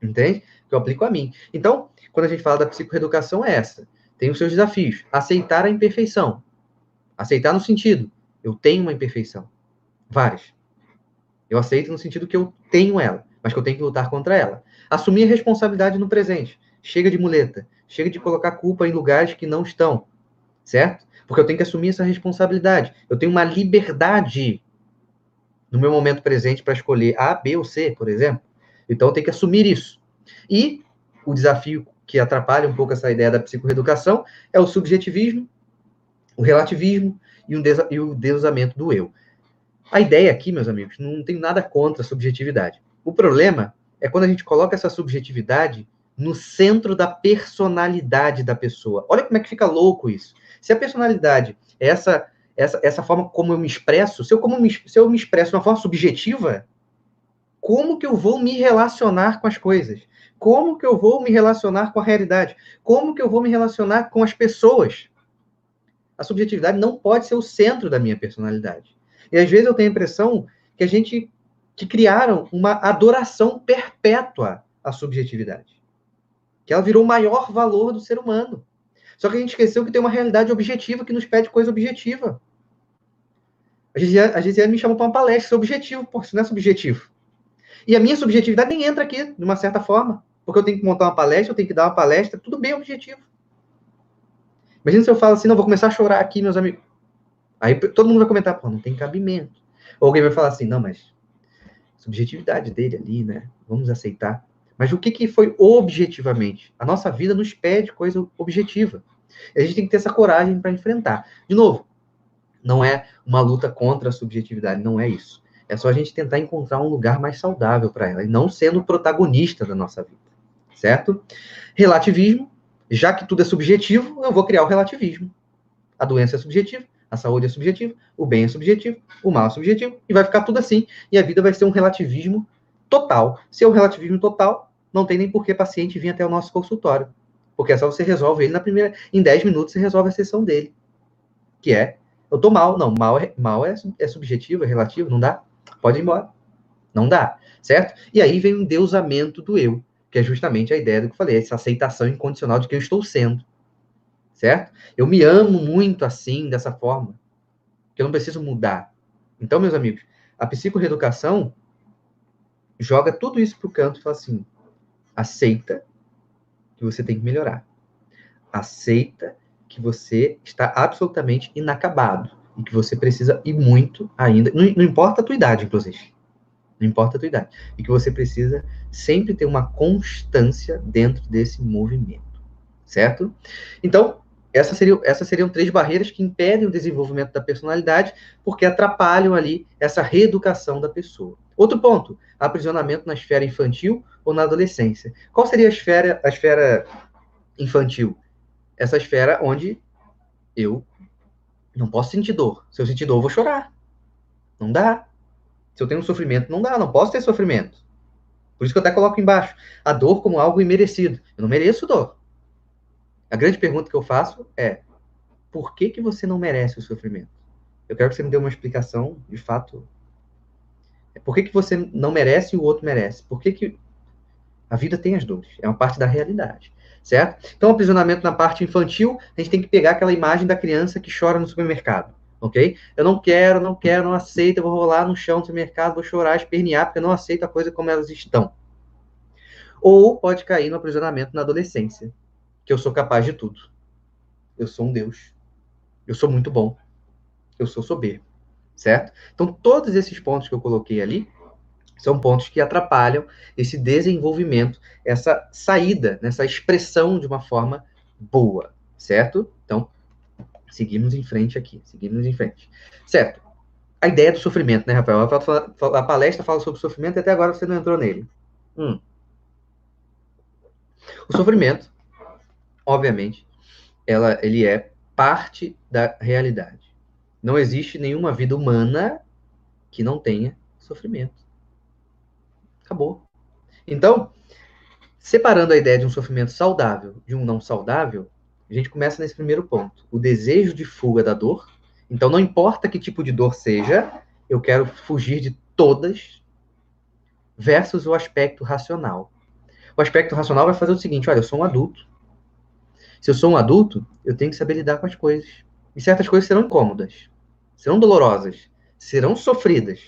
Entende? Que eu aplico a mim. Então, quando a gente fala da psicoeducação, é essa. Tem os seus desafios. Aceitar a imperfeição. Aceitar no sentido, eu tenho uma imperfeição. Várias. Eu aceito no sentido que eu tenho ela, mas que eu tenho que lutar contra ela. Assumir a responsabilidade no presente. Chega de muleta. Chega de colocar culpa em lugares que não estão. Certo? Porque eu tenho que assumir essa responsabilidade. Eu tenho uma liberdade no meu momento presente para escolher A, B ou C, por exemplo. Então, eu tenho que assumir isso. E o desafio que atrapalha um pouco essa ideia da psicoeducação é o subjetivismo, o relativismo e o deusamento do eu. A ideia aqui, meus amigos, não tem nada contra a subjetividade. O problema é quando a gente coloca essa subjetividade no centro da personalidade da pessoa. Olha como é que fica louco isso. Se a personalidade é essa forma como eu me expresso, se eu me expresso de uma forma subjetiva, como que eu vou me relacionar com as coisas? Como que eu vou me relacionar com a realidade? Como que eu vou me relacionar com as pessoas? A subjetividade não pode ser o centro da minha personalidade. E às vezes eu tenho a impressão que criaram uma adoração perpétua à subjetividade. Que ela virou o maior valor do ser humano. Só que a gente esqueceu que tem uma realidade objetiva que nos pede coisa objetiva. A Gisele me chamou para uma palestra, isso é objetivo, pô, isso não é subjetivo. E a minha subjetividade nem entra aqui, de uma certa forma. Porque eu tenho que montar uma palestra, eu tenho que dar uma palestra, tudo bem objetivo. Imagina se eu falo assim, não, vou começar a chorar aqui, meus amigos. Aí todo mundo vai comentar, pô, não tem cabimento. Ou alguém vai falar assim, não, mas subjetividade dele ali, né? Vamos aceitar. Mas o que foi objetivamente? A nossa vida nos pede coisa objetiva. E a gente tem que ter essa coragem para enfrentar. De novo, não é uma luta contra a subjetividade, não é isso. É só a gente tentar encontrar um lugar mais saudável para ela, e não sendo o protagonista da nossa vida, certo? Relativismo, já que tudo é subjetivo, eu vou criar o relativismo. A doença é subjetiva, a saúde é subjetiva, o bem é subjetivo, o mal é subjetivo, e vai ficar tudo assim, e a vida vai ser um relativismo total. Se é um relativismo total, não tem nem por que paciente vir até o nosso consultório, porque é só você resolve ele em 10 minutos você resolve a sessão dele, que é, eu tô mal, não, mal é subjetivo, é relativo, não dá, pode ir embora, não dá, certo? E aí vem o endeusamento do eu, que é justamente a ideia do que eu falei, essa aceitação incondicional de quem eu estou sendo, certo? Eu me amo muito assim, dessa forma, que eu não preciso mudar. Então, meus amigos, a psicoreeducação joga tudo isso pro canto e fala assim, aceita que você tem que melhorar. Aceita que você está absolutamente inacabado e que você precisa ir muito ainda, não importa a tua idade, inclusive. Não importa a tua idade. E que você precisa sempre ter uma constância dentro desse movimento. Certo? Então, essas seriam 3 barreiras que impedem o desenvolvimento da personalidade, porque atrapalham ali essa reeducação da pessoa. Outro ponto, aprisionamento na esfera infantil ou na adolescência. Qual seria a esfera infantil? Essa esfera onde eu não posso sentir dor. Se eu sentir dor, eu vou chorar. Não dá. Se eu tenho um sofrimento, não dá. Não posso ter sofrimento. Por isso que eu até coloco embaixo. A dor como algo imerecido. Eu não mereço dor. A grande pergunta que eu faço é, por que você não merece o sofrimento? Eu quero que você me dê uma explicação, de fato. Por que você não merece e o outro merece? Por que a vida tem as dores? É uma parte da realidade. certo? Então, aprisionamento na parte infantil, a gente tem que pegar aquela imagem da criança que chora no supermercado, ok? Eu não quero, não aceito, eu vou rolar no chão do supermercado, vou chorar, espernear, porque eu não aceito a coisa como elas estão. Ou pode cair no aprisionamento na adolescência, que eu sou capaz de tudo. Eu sou um Deus. Eu sou muito bom. Eu sou soberbo, certo? Então, todos esses pontos que eu coloquei ali são pontos que atrapalham esse desenvolvimento, essa saída, essa expressão de uma forma boa, certo? Então, seguimos em frente aqui, seguimos em frente. Certo. A ideia do sofrimento, né, Rafael? A palestra fala sobre sofrimento e até agora você não entrou nele. O sofrimento, obviamente, ele é parte da realidade. Não existe nenhuma vida humana que não tenha sofrimento. Acabou. Então, separando a ideia de um sofrimento saudável de um não saudável, a gente começa nesse primeiro ponto. O desejo de fuga da dor. Então, não importa que tipo de dor seja, eu quero fugir de todas, versus o aspecto racional. O aspecto racional vai fazer o seguinte: olha, eu sou um adulto. Se eu sou um adulto, eu tenho que saber lidar com as coisas. E certas coisas serão incômodas, serão dolorosas, serão sofridas.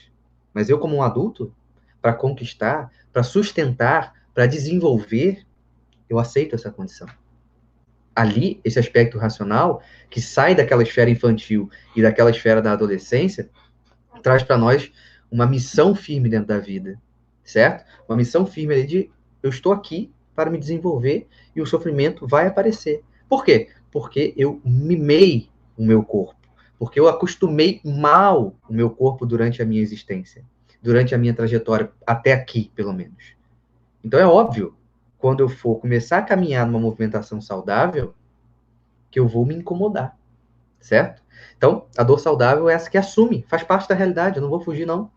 Mas eu, como um adulto, para conquistar, para sustentar, para desenvolver, eu aceito essa condição. Ali, esse aspecto racional, que sai daquela esfera infantil e daquela esfera da adolescência, traz para nós uma missão firme dentro da vida, certo? Uma missão firme ali de eu estou aqui para me desenvolver e o sofrimento vai aparecer. Por quê? Porque eu mimei o meu corpo, porque eu acostumei mal o meu corpo durante a minha existência, durante a minha trajetória, até aqui, pelo menos. Então é óbvio, quando eu for começar a caminhar numa movimentação saudável, que eu vou me incomodar, certo? Então, a dor saudável é essa que assume, faz parte da realidade, eu não vou fugir, não.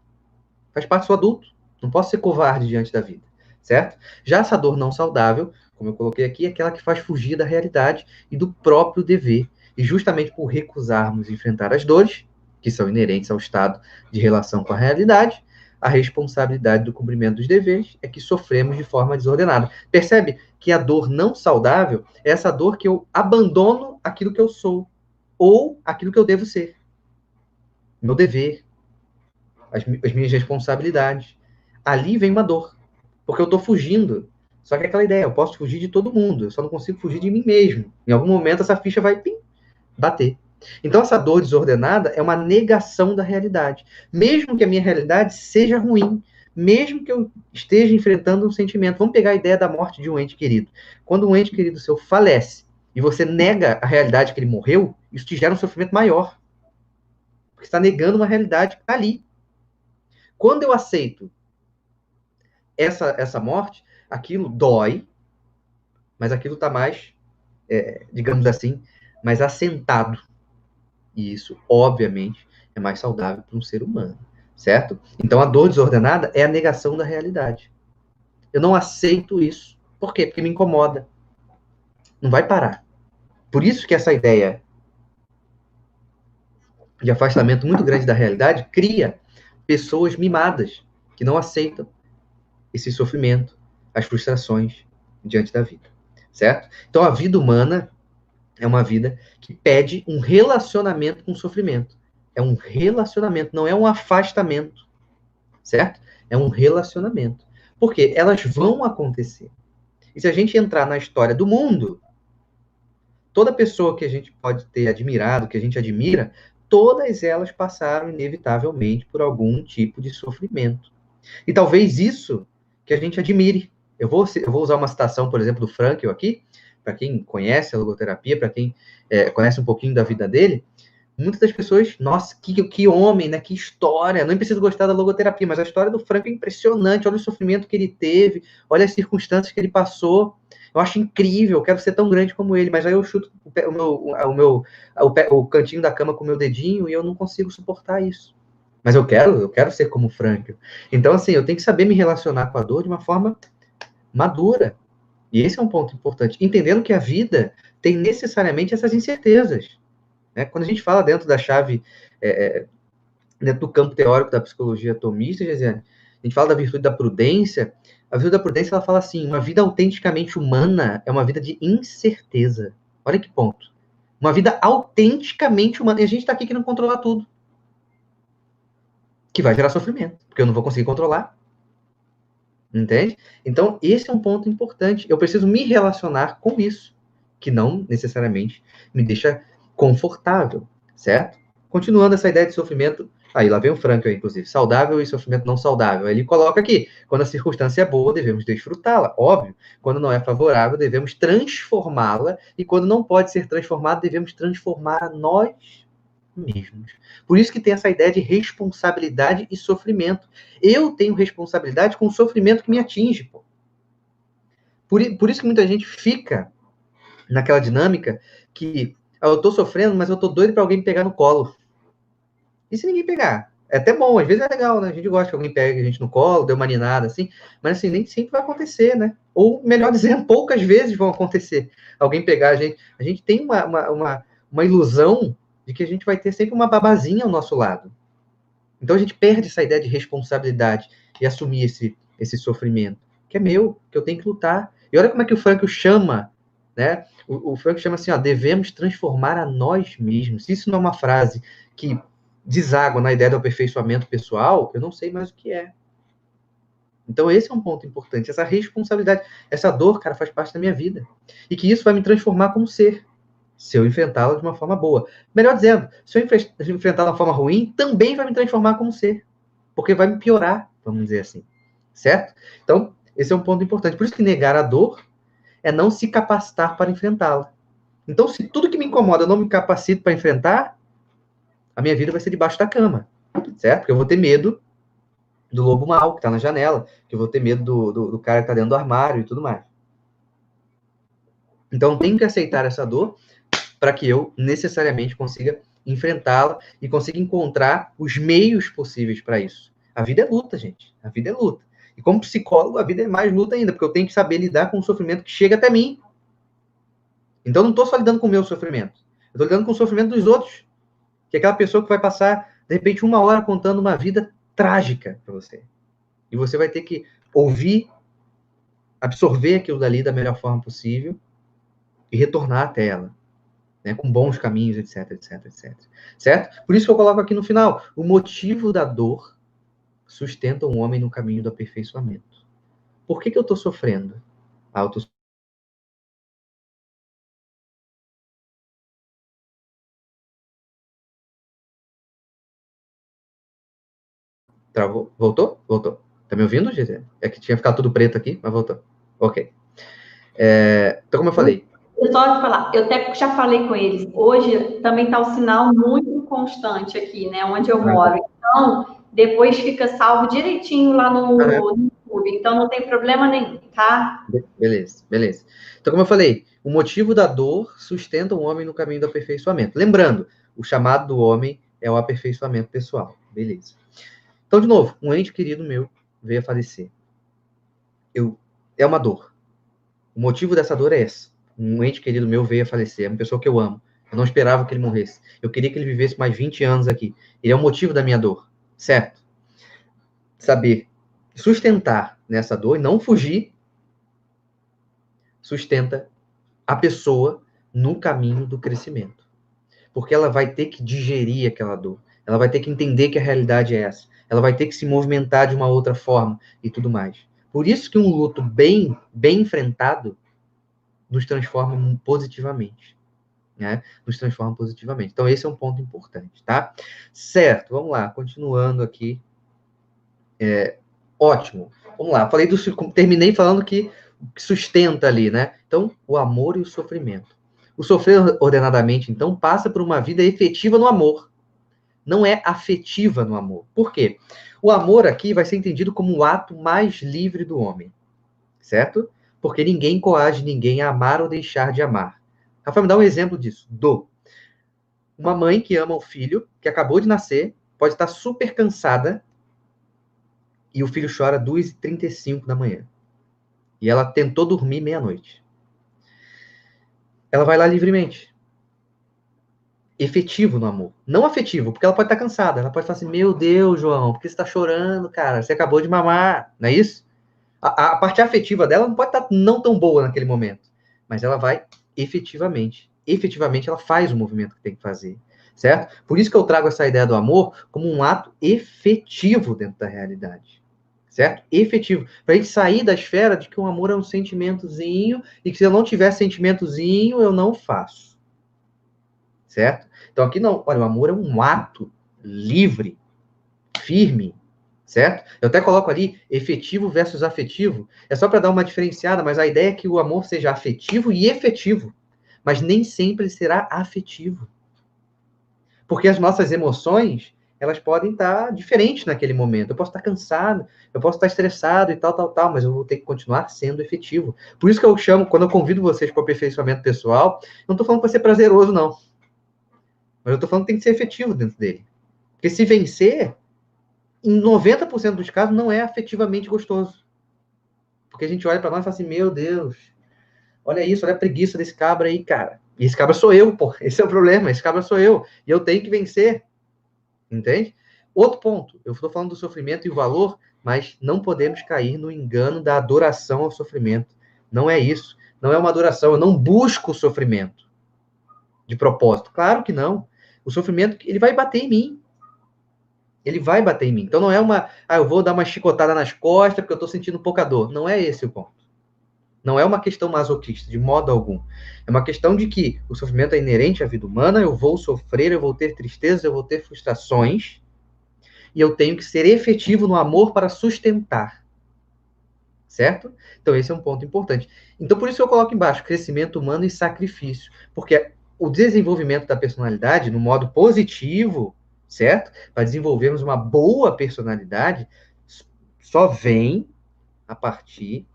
Faz parte, sou adulto, não posso ser covarde diante da vida, certo? Já essa dor não saudável, como eu coloquei aqui, é aquela que faz fugir da realidade e do próprio dever. E justamente por recusarmos enfrentar as dores, que são inerentes ao estado de relação com a realidade, a responsabilidade do cumprimento dos deveres é que sofremos de forma desordenada. Percebe que a dor não saudável é essa dor que eu abandono aquilo que eu sou ou aquilo que eu devo ser. Meu dever, as minhas responsabilidades. Ali vem uma dor, porque eu estou fugindo. Só que é aquela ideia, eu posso fugir de todo mundo, eu só não consigo fugir de mim mesmo. Em algum momento essa ficha vai bater. Então, essa dor desordenada é uma negação da realidade. Mesmo que a minha realidade seja ruim, mesmo que eu esteja enfrentando um sentimento. Vamos pegar a ideia da morte de um ente querido. Quando um ente querido seu falece e você nega a realidade que ele morreu, isso te gera um sofrimento maior. Porque está negando uma realidade ali. Quando eu aceito essa morte, aquilo dói, mas aquilo está mais, digamos assim, mais assentado. E isso, obviamente, é mais saudável para um ser humano, certo? Então, a dor desordenada é a negação da realidade. Eu não aceito isso. Por quê? Porque me incomoda. Não vai parar. Por isso que essa ideia de afastamento muito grande da realidade cria pessoas mimadas, que não aceitam esse sofrimento, as frustrações diante da vida, certo? Então, a vida humana é uma vida que pede um relacionamento com o sofrimento. É um relacionamento, não é um afastamento, certo? É um relacionamento. Porque elas vão acontecer. E se a gente entrar na história do mundo, toda pessoa que a gente pode ter admirado, que a gente admira, todas elas passaram inevitavelmente por algum tipo de sofrimento. E talvez isso que a gente admire. Eu vou usar uma citação, por exemplo, do Frankl aqui, para quem conhece a logoterapia, para quem conhece um pouquinho da vida dele, muitas das pessoas, nossa, que homem, né? Que história. Não preciso gostar da logoterapia, mas a história do Frankl é impressionante. Olha o sofrimento que ele teve, olha as circunstâncias que ele passou. Eu acho incrível, eu quero ser tão grande como ele, mas aí eu chuto o cantinho da cama com o meu dedinho e eu não consigo suportar isso. Mas eu quero ser como o Frankl. Então, assim, eu tenho que saber me relacionar com a dor de uma forma madura. E esse é um ponto importante. Entendendo que a vida tem necessariamente essas incertezas. Né? Quando a gente fala dentro da chave, dentro do campo teórico da psicologia atomista, Gesiane, a gente fala da virtude da prudência, a virtude da prudência, ela fala assim, uma vida autenticamente humana é uma vida de incerteza. Olha que ponto. Uma vida autenticamente humana. E a gente está aqui querendo controlar tudo. Que vai gerar sofrimento, porque eu não vou conseguir controlar. Entende? Então, esse é um ponto importante. Eu preciso me relacionar com isso, que não necessariamente me deixa confortável, certo? Continuando essa ideia de sofrimento, aí lá vem o Frankl, inclusive, saudável e sofrimento não saudável. Ele coloca aqui, quando a circunstância é boa, devemos desfrutá-la, óbvio. Quando não é favorável, devemos transformá-la, e quando não pode ser transformada, devemos transformar a nós mesmos. Por isso que tem essa ideia de responsabilidade e sofrimento. Eu tenho responsabilidade com o sofrimento que me atinge, pô. Por isso que muita gente fica naquela dinâmica que eu tô sofrendo, mas eu tô doido para alguém me pegar no colo. E se ninguém pegar? É até bom, às vezes é legal, né? A gente gosta que alguém pegue a gente no colo, dê uma ninada, assim, mas assim, nem sempre vai acontecer, né? Ou, melhor dizendo, poucas vezes vão acontecer. Alguém pegar a gente. A gente tem uma ilusão de que a gente vai ter sempre uma babazinha ao nosso lado. Então a gente perde essa ideia de responsabilidade e assumir esse sofrimento, que é meu, que eu tenho que lutar. E olha como é que o Frankl chama, né? O Frankl chama assim, ó, devemos transformar a nós mesmos. Se isso não é uma frase que deságua na ideia do aperfeiçoamento pessoal, eu não sei mais o que é. Então esse é um ponto importante, essa responsabilidade, essa dor, cara, faz parte da minha vida. E que isso vai me transformar como ser, se eu enfrentá-la de uma forma boa. Melhor dizendo, se eu enfrentar de uma forma ruim, também vai me transformar como ser. Porque vai me piorar, vamos dizer assim. Certo? Então, esse é um ponto importante. Por isso que negar a dor é não se capacitar para enfrentá-la. Então, se tudo que me incomoda eu não me capacito para enfrentar, a minha vida vai ser debaixo da cama. Certo? Porque eu vou ter medo do lobo mau que está na janela, que eu vou ter medo do cara que está dentro do armário e tudo mais. Então, tenho que aceitar essa dor para que eu necessariamente consiga enfrentá-la e consiga encontrar os meios possíveis para isso. A vida é luta, gente. A vida é luta. E como psicólogo, a vida é mais luta ainda, porque eu tenho que saber lidar com o sofrimento que chega até mim. Então, não estou só lidando com o meu sofrimento. Eu estou lidando com o sofrimento dos outros. Que é aquela pessoa que vai passar, de repente, 1 hora contando uma vida trágica para você. E você vai ter que ouvir, absorver aquilo dali da melhor forma possível e retornar até ela. Né, com bons caminhos, etc, etc, etc. Certo? Por isso que eu coloco aqui no final, o motivo da dor sustenta um homem no caminho do aperfeiçoamento. Por que eu estou sofrendo? Travou? Voltou? Voltou. Tá me ouvindo, Gisele? É que tinha ficado tudo preto aqui, mas voltou. Ok. Então, como eu falei. Só de falar, eu até já falei com eles. Hoje também está o sinal muito constante aqui, né? Onde eu moro. Então, depois fica salvo direitinho lá no YouTube. Então, não tem problema nenhum, tá? Beleza, beleza. Então, como eu falei, o motivo da dor sustenta o homem no caminho do aperfeiçoamento. Lembrando, o chamado do homem é o aperfeiçoamento pessoal. Beleza. Então, de novo, um ente querido meu veio a falecer. É uma dor. O motivo dessa dor é esse. Um ente querido meu veio a falecer. É uma pessoa que eu amo. Eu não esperava que ele morresse. Eu queria que ele vivesse mais 20 anos aqui. Ele é o motivo da minha dor. Certo? Saber sustentar nessa dor e não fugir, sustenta a pessoa no caminho do crescimento. Porque ela vai ter que digerir aquela dor. Ela vai ter que entender que a realidade é essa. Ela vai ter que se movimentar de uma outra forma e tudo mais. Por isso que um luto bem enfrentado nos transforma positivamente. Né? Nos transforma positivamente. Então, esse é um ponto importante, tá? Certo, vamos lá, continuando aqui. Ótimo. Vamos lá, terminei falando que sustenta ali, né? Então, o amor e o sofrimento. O sofrer ordenadamente, então, passa por uma vida efetiva no amor. Não é afetiva no amor. Por quê? O amor aqui vai ser entendido como o ato mais livre do homem. Certo? Porque ninguém coage ninguém a amar ou deixar de amar. Rafael, me dá um exemplo disso. Uma mãe que ama o filho, que acabou de nascer, pode estar super cansada e o filho chora 2h35 da manhã. E ela tentou dormir meia-noite. Ela vai lá livremente. efetivo no amor. Não afetivo, porque ela pode estar cansada. Ela pode falar assim, meu Deus, João, por que você está chorando, cara? Você acabou de mamar, não é isso? A parte afetiva dela não pode estar não tão boa naquele momento, mas ela vai efetivamente ela faz o movimento que tem que fazer, certo? Por isso que eu trago essa ideia do amor como um ato efetivo dentro da realidade, certo? Efetivo. Para a gente sair da esfera de que o amor é um sentimentozinho e que se eu não tiver sentimentozinho, eu não faço, certo? Então aqui não, olha, o amor é um ato livre, firme, certo? Eu até coloco ali efetivo versus afetivo. É só para dar uma diferenciada, mas a ideia é que o amor seja afetivo e efetivo. Mas nem sempre ele será afetivo. Porque as nossas emoções, elas podem estar diferentes naquele momento. Eu posso estar cansado, eu posso estar estressado e tal, mas eu vou ter que continuar sendo efetivo. Por isso que eu chamo, quando eu convido vocês para o aperfeiçoamento pessoal, não estou falando para ser prazeroso, não. Mas eu estou falando que tem que ser efetivo dentro dele. Porque se vencer, em 90% dos casos, não é afetivamente gostoso. Porque a gente olha para nós e fala assim, meu Deus, olha isso, olha a preguiça desse cabra aí, cara. E esse cabra sou eu, pô. Esse é o problema, esse cabra sou eu. E eu tenho que vencer. Entende? Outro ponto, eu estou falando do sofrimento e o valor, mas não podemos cair no engano da adoração ao sofrimento. Não é isso. Não é uma adoração. Eu não busco o sofrimento de propósito. Claro que não. O sofrimento, ele vai bater em mim. Ele vai bater em mim. Então não é eu vou dar uma chicotada nas costas porque eu estou sentindo pouca dor. Não é esse o ponto. Não é uma questão masoquista, de modo algum. É uma questão de que o sofrimento é inerente à vida humana, eu vou sofrer, eu vou ter tristezas, eu vou ter frustrações, e eu tenho que ser efetivo no amor para sustentar. Certo? Então esse é um ponto importante. Então por isso eu coloco embaixo, crescimento humano e sacrifício. Porque o desenvolvimento da personalidade, no modo positivo, certo? Para desenvolvermos uma boa personalidade, só vem a partir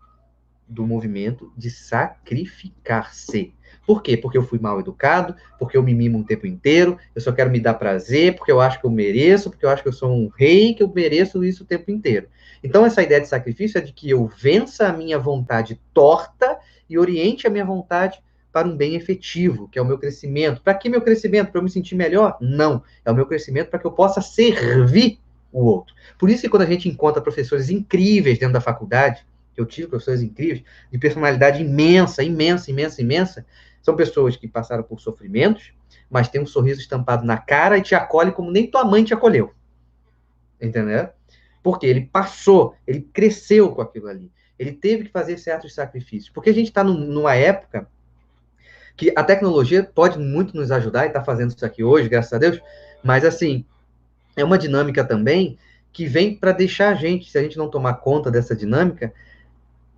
do movimento de sacrificar-se. Por quê? Porque eu fui mal educado, porque eu me mimo o tempo inteiro, eu só quero me dar prazer, porque eu acho que eu mereço, porque eu acho que eu sou um rei, que eu mereço isso o tempo inteiro. Então, essa ideia de sacrifício é de que eu vença a minha vontade torta e oriente a minha vontade para um bem efetivo, que é o meu crescimento. Para que meu crescimento? Para eu me sentir melhor? Não. É o meu crescimento para que eu possa servir o outro. Por isso que quando a gente encontra professores incríveis dentro da faculdade, eu tive professores incríveis, de personalidade imensa, são pessoas que passaram por sofrimentos, mas tem um sorriso estampado na cara e te acolhe como nem tua mãe te acolheu. Entendeu? Porque ele passou, ele cresceu com aquilo ali. Ele teve que fazer certos sacrifícios. Porque a gente está numa época que a tecnologia pode muito nos ajudar, e está fazendo isso aqui hoje, graças a Deus, mas assim, é uma dinâmica também que vem para deixar a gente, se a gente não tomar conta dessa dinâmica,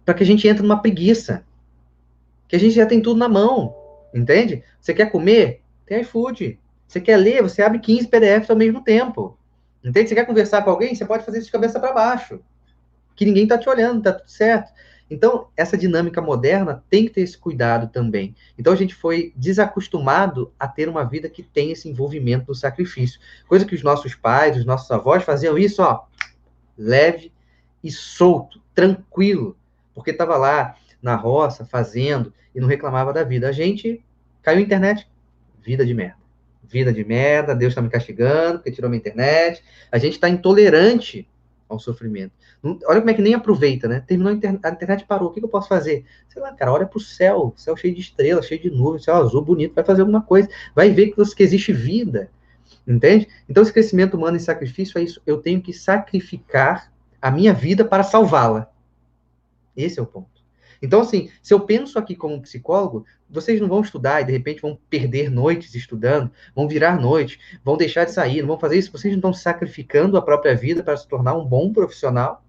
para que a gente entre numa preguiça. Que a gente já tem tudo na mão, entende? Você quer comer? Tem iFood. Você quer ler? Você abre 15 PDFs ao mesmo tempo. Entende? Você quer conversar com alguém? Você pode fazer isso de cabeça para baixo. Que ninguém está te olhando, tá tudo certo. Então, essa dinâmica moderna tem que ter esse cuidado também. Então, a gente foi desacostumado a ter uma vida que tem esse envolvimento do sacrifício. Coisa que os nossos pais, os nossos avós faziam isso, ó, leve e solto, tranquilo, porque estava lá na roça, fazendo, e não reclamava da vida. A gente caiu na internet, vida de merda. Vida de merda, Deus está me castigando, porque tirou minha internet. A gente está intolerante ao sofrimento. Olha como é que nem aproveita, né? Terminou a internet, parou. O que eu posso fazer? Sei lá, cara, olha pro céu cheio de estrelas, cheio de nuvens, céu azul, bonito, vai fazer alguma coisa. Vai ver que existe vida. Entende? Então, esse crescimento humano e sacrifício é isso. Eu tenho que sacrificar a minha vida para salvá-la. Esse é o ponto. Então, assim, se eu penso aqui como psicólogo, vocês não vão estudar e, de repente, vão perder noites estudando, vão virar noite, vão deixar de sair, não vão fazer isso. Vocês não estão sacrificando a própria vida para se tornar um bom profissional.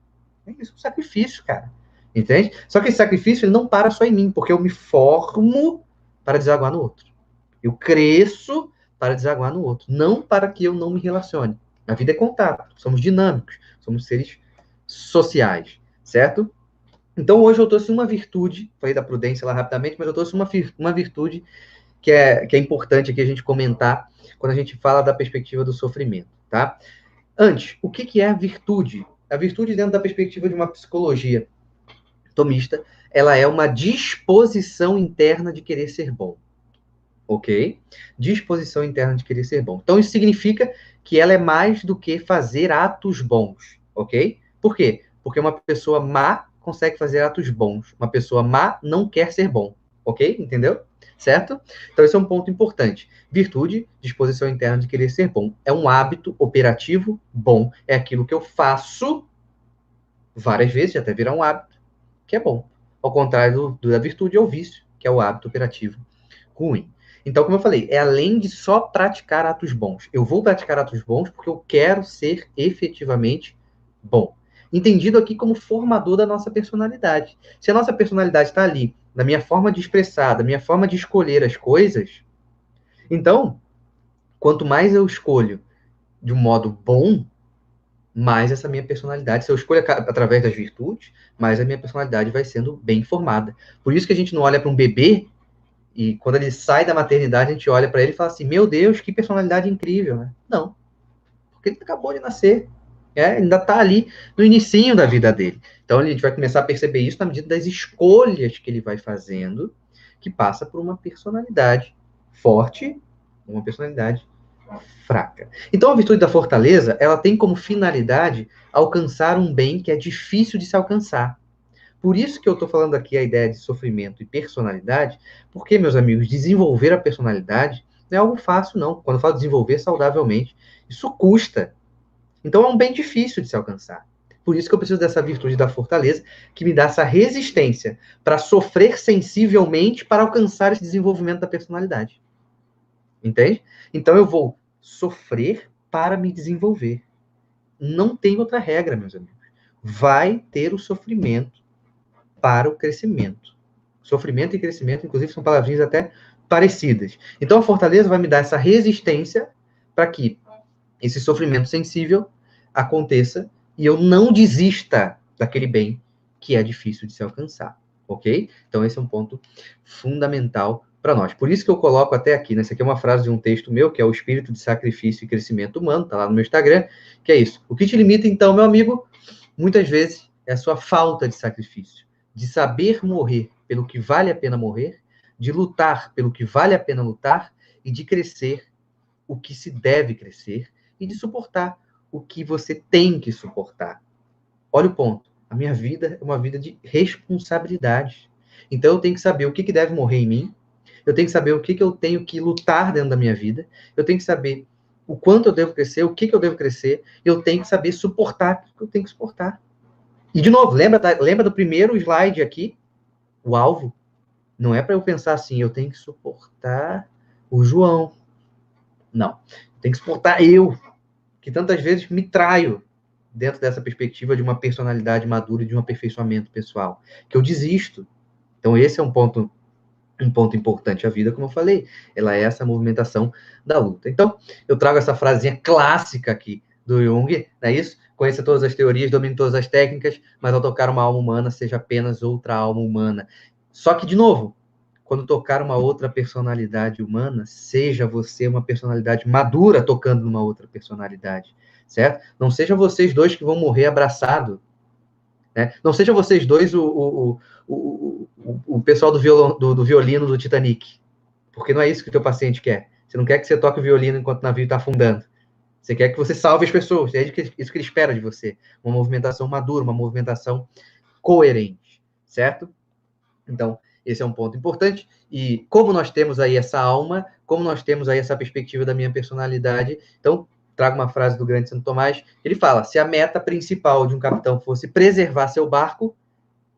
É isso, um sacrifício, cara. Entende? Só que esse sacrifício, ele não para só em mim, porque eu me formo para desaguar no outro. Eu cresço para desaguar no outro, não para que eu não me relacione. A vida é contato, somos dinâmicos, somos seres sociais, certo? Então, hoje eu trouxe uma virtude, falei da prudência lá rapidamente, mas eu trouxe uma virtude que é importante aqui a gente comentar quando a gente fala da perspectiva do sofrimento, tá? Antes, o que é a virtude? A virtude, dentro da perspectiva de uma psicologia tomista, ela é uma disposição interna de querer ser bom. ok? Disposição interna de querer ser bom. Então, isso significa que ela é mais do que fazer atos bons, ok? Por quê? Porque uma pessoa má consegue fazer atos bons. Uma pessoa má não quer ser bom, ok? Entendeu? Certo? Então, esse é um ponto importante. Virtude, disposição interna de querer ser bom. É um hábito operativo bom. É aquilo que eu faço várias vezes, até virar um hábito, que é bom. Ao contrário da virtude, é o vício, que é o hábito operativo ruim. Então, como eu falei, é além de só praticar atos bons. Eu vou praticar atos bons porque eu quero ser efetivamente bom. Entendido aqui como formador da nossa personalidade. Se a nossa personalidade está ali, na minha forma de expressar, da minha forma de escolher as coisas, então, quanto mais eu escolho de um modo bom, mais essa minha personalidade, se eu escolho através das virtudes, mais a minha personalidade vai sendo bem formada. Por isso que a gente não olha para um bebê e quando ele sai da maternidade, a gente olha para ele e fala assim, meu Deus, que personalidade incrível, né? Não, porque ele acabou de nascer, ainda está ali no inicinho da vida dele. Então, a gente vai começar a perceber isso na medida das escolhas que ele vai fazendo, que passa por uma personalidade forte, uma personalidade fraca. Então, a virtude da fortaleza, ela tem como finalidade alcançar um bem que é difícil de se alcançar. Por isso que eu estou falando aqui a ideia de sofrimento e personalidade, porque, meus amigos, desenvolver a personalidade não é algo fácil, não. Quando eu falo desenvolver saudavelmente, isso custa. Então, é um bem difícil de se alcançar. Por isso que eu preciso dessa virtude da fortaleza, que me dá essa resistência para sofrer sensivelmente para alcançar esse desenvolvimento da personalidade. Entende? Então, eu vou sofrer para me desenvolver. Não tem outra regra, meus amigos. Vai ter o sofrimento para o crescimento. Sofrimento e crescimento, inclusive, são palavrinhas até parecidas. Então, a fortaleza vai me dar essa resistência para que esse sofrimento sensível aconteça e eu não desista daquele bem que é difícil de se alcançar, ok? Então, esse é um ponto fundamental para nós. Por isso que eu coloco até aqui, né? Essa aqui é uma frase de um texto meu, que é o espírito de sacrifício e crescimento humano, tá lá no meu Instagram, que é isso. O que te limita, então, meu amigo, muitas vezes é a sua falta de sacrifício, de saber morrer pelo que vale a pena morrer, de lutar pelo que vale a pena lutar e de crescer o que se deve crescer e de suportar o que você tem que suportar. Olha o ponto. A minha vida é uma vida de responsabilidade. Então eu tenho que saber o que deve morrer em mim, eu tenho que saber o que eu tenho que lutar dentro da minha vida, eu tenho que saber o quanto eu devo crescer, o que eu devo crescer, eu tenho que saber suportar o que eu tenho que suportar. E, de novo, lembra do primeiro slide aqui? O alvo. Não é para eu pensar assim, eu tenho que suportar o João. Não. Tem que suportar eu, que tantas vezes me traio dentro dessa perspectiva de uma personalidade madura e de um aperfeiçoamento pessoal, que eu desisto. Então, esse é um ponto importante. A vida, como eu falei, ela é essa movimentação da luta. Então, eu trago essa frasinha clássica aqui do Jung, não é isso? Conheça todas as teorias, domine todas as técnicas, mas ao tocar uma alma humana, seja apenas outra alma humana. Só que, de novo, quando tocar uma outra personalidade humana, seja você uma personalidade madura tocando numa outra personalidade, certo? Não sejam vocês dois que vão morrer abraçados, né? Não sejam vocês dois o pessoal do violino do Titanic, porque não é isso que o teu paciente quer. Você não quer que você toque o violino enquanto o navio está afundando. Você quer que você salve as pessoas. É isso que ele espera de você. Uma movimentação madura, uma movimentação coerente, certo? Então, esse é um ponto importante. E como nós temos aí essa alma, como nós temos aí essa perspectiva da minha personalidade, então, trago uma frase do grande Santo Tomás, ele fala, se a meta principal de um capitão fosse preservar seu barco,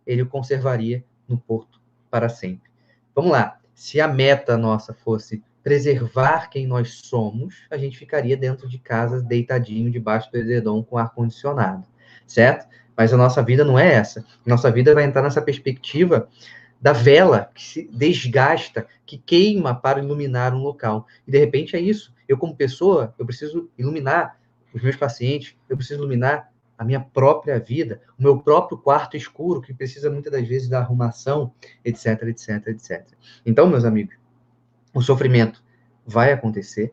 ele o conservaria no porto para sempre. Vamos lá. Se a meta nossa fosse preservar quem nós somos, a gente ficaria dentro de casa, deitadinho, debaixo do edredom, com ar-condicionado, certo? Mas a nossa vida não é essa. Nossa vida vai entrar nessa perspectiva da vela que se desgasta, que queima para iluminar um local. E, de repente, é isso. Eu, como pessoa, eu preciso iluminar os meus pacientes, eu preciso iluminar a minha própria vida, o meu próprio quarto escuro, que precisa, muitas das vezes, da arrumação, etc, etc, etc. Então, meus amigos, o sofrimento vai acontecer.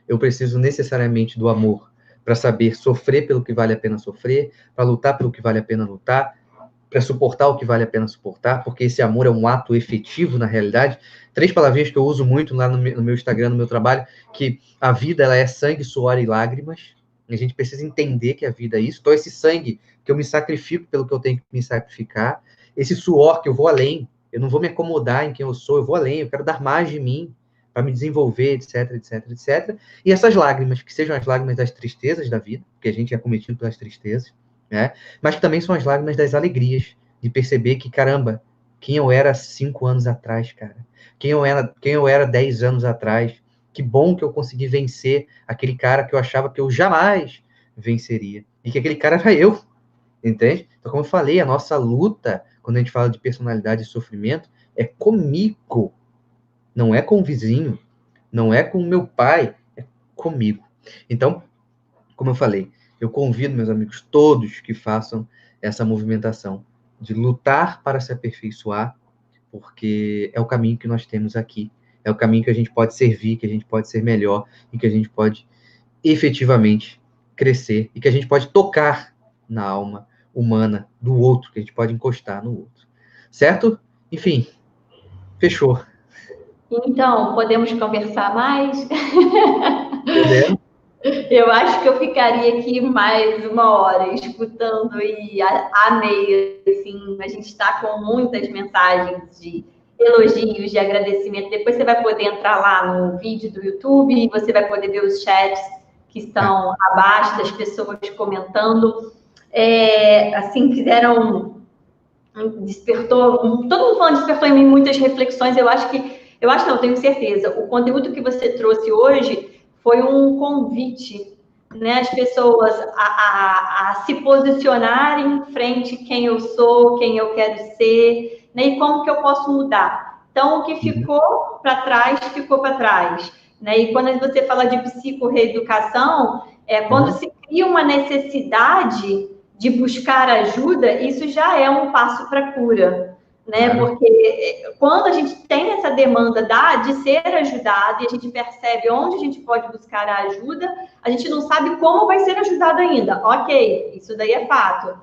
Eu preciso necessariamente do amor para saber sofrer pelo que vale a pena sofrer, para lutar pelo que vale a pena lutar, para suportar o que vale a pena suportar, porque esse amor é um ato efetivo na realidade. 3 palavrinhas que eu uso muito lá no meu Instagram, no meu trabalho, que a vida ela é sangue, suor e lágrimas. A gente precisa entender que a vida é isso. Então, esse sangue que eu me sacrifico pelo que eu tenho que me sacrificar, esse suor que eu vou além, eu não vou me acomodar em quem eu sou, eu vou além, eu quero dar mais de mim para me desenvolver, etc, etc, etc. E essas lágrimas, que sejam as lágrimas das tristezas da vida, que a gente é cometido pelas tristezas, né? Mas que também são as lágrimas das alegrias, de perceber que, caramba, quem eu era 5 anos atrás, cara, quem eu era 10 anos atrás, que bom que eu consegui vencer aquele cara que eu achava que eu jamais venceria, e que aquele cara era eu, entende? Então, como eu falei, a nossa luta, quando a gente fala de personalidade e sofrimento, é comigo, não é com o vizinho, não é com o meu pai, é comigo. Então, como eu falei, eu convido meus amigos todos que façam essa movimentação de lutar para se aperfeiçoar, porque é o caminho que nós temos aqui, é o caminho que a gente pode servir, que a gente pode ser melhor e que a gente pode efetivamente crescer e que a gente pode tocar na alma humana do outro, que a gente pode encostar no outro. Certo? Enfim, fechou. Então, podemos conversar mais? Podemos? Eu acho que eu ficaria aqui mais 1 hora escutando e amei, assim, a gente está com muitas mensagens de elogios, de agradecimento. Depois você vai poder entrar lá no vídeo do YouTube e você vai poder ver os chats que estão abaixo das pessoas comentando. Assim, despertou, todo mundo falando, despertou em mim muitas reflexões. Eu tenho certeza, o conteúdo que você trouxe hoje foi um convite, né, as pessoas a se posicionarem em frente quem eu sou, quem eu quero ser, né, e como que eu posso mudar. Então, o que ficou para trás, né? E quando você fala de psicorreeducação, quando se cria uma necessidade de buscar ajuda, isso já é um passo para a cura, né? Porque quando a gente tem essa demanda de ser ajudado e a gente percebe onde a gente pode buscar a ajuda, a gente não sabe como vai ser ajudado ainda. Ok, isso daí é fato.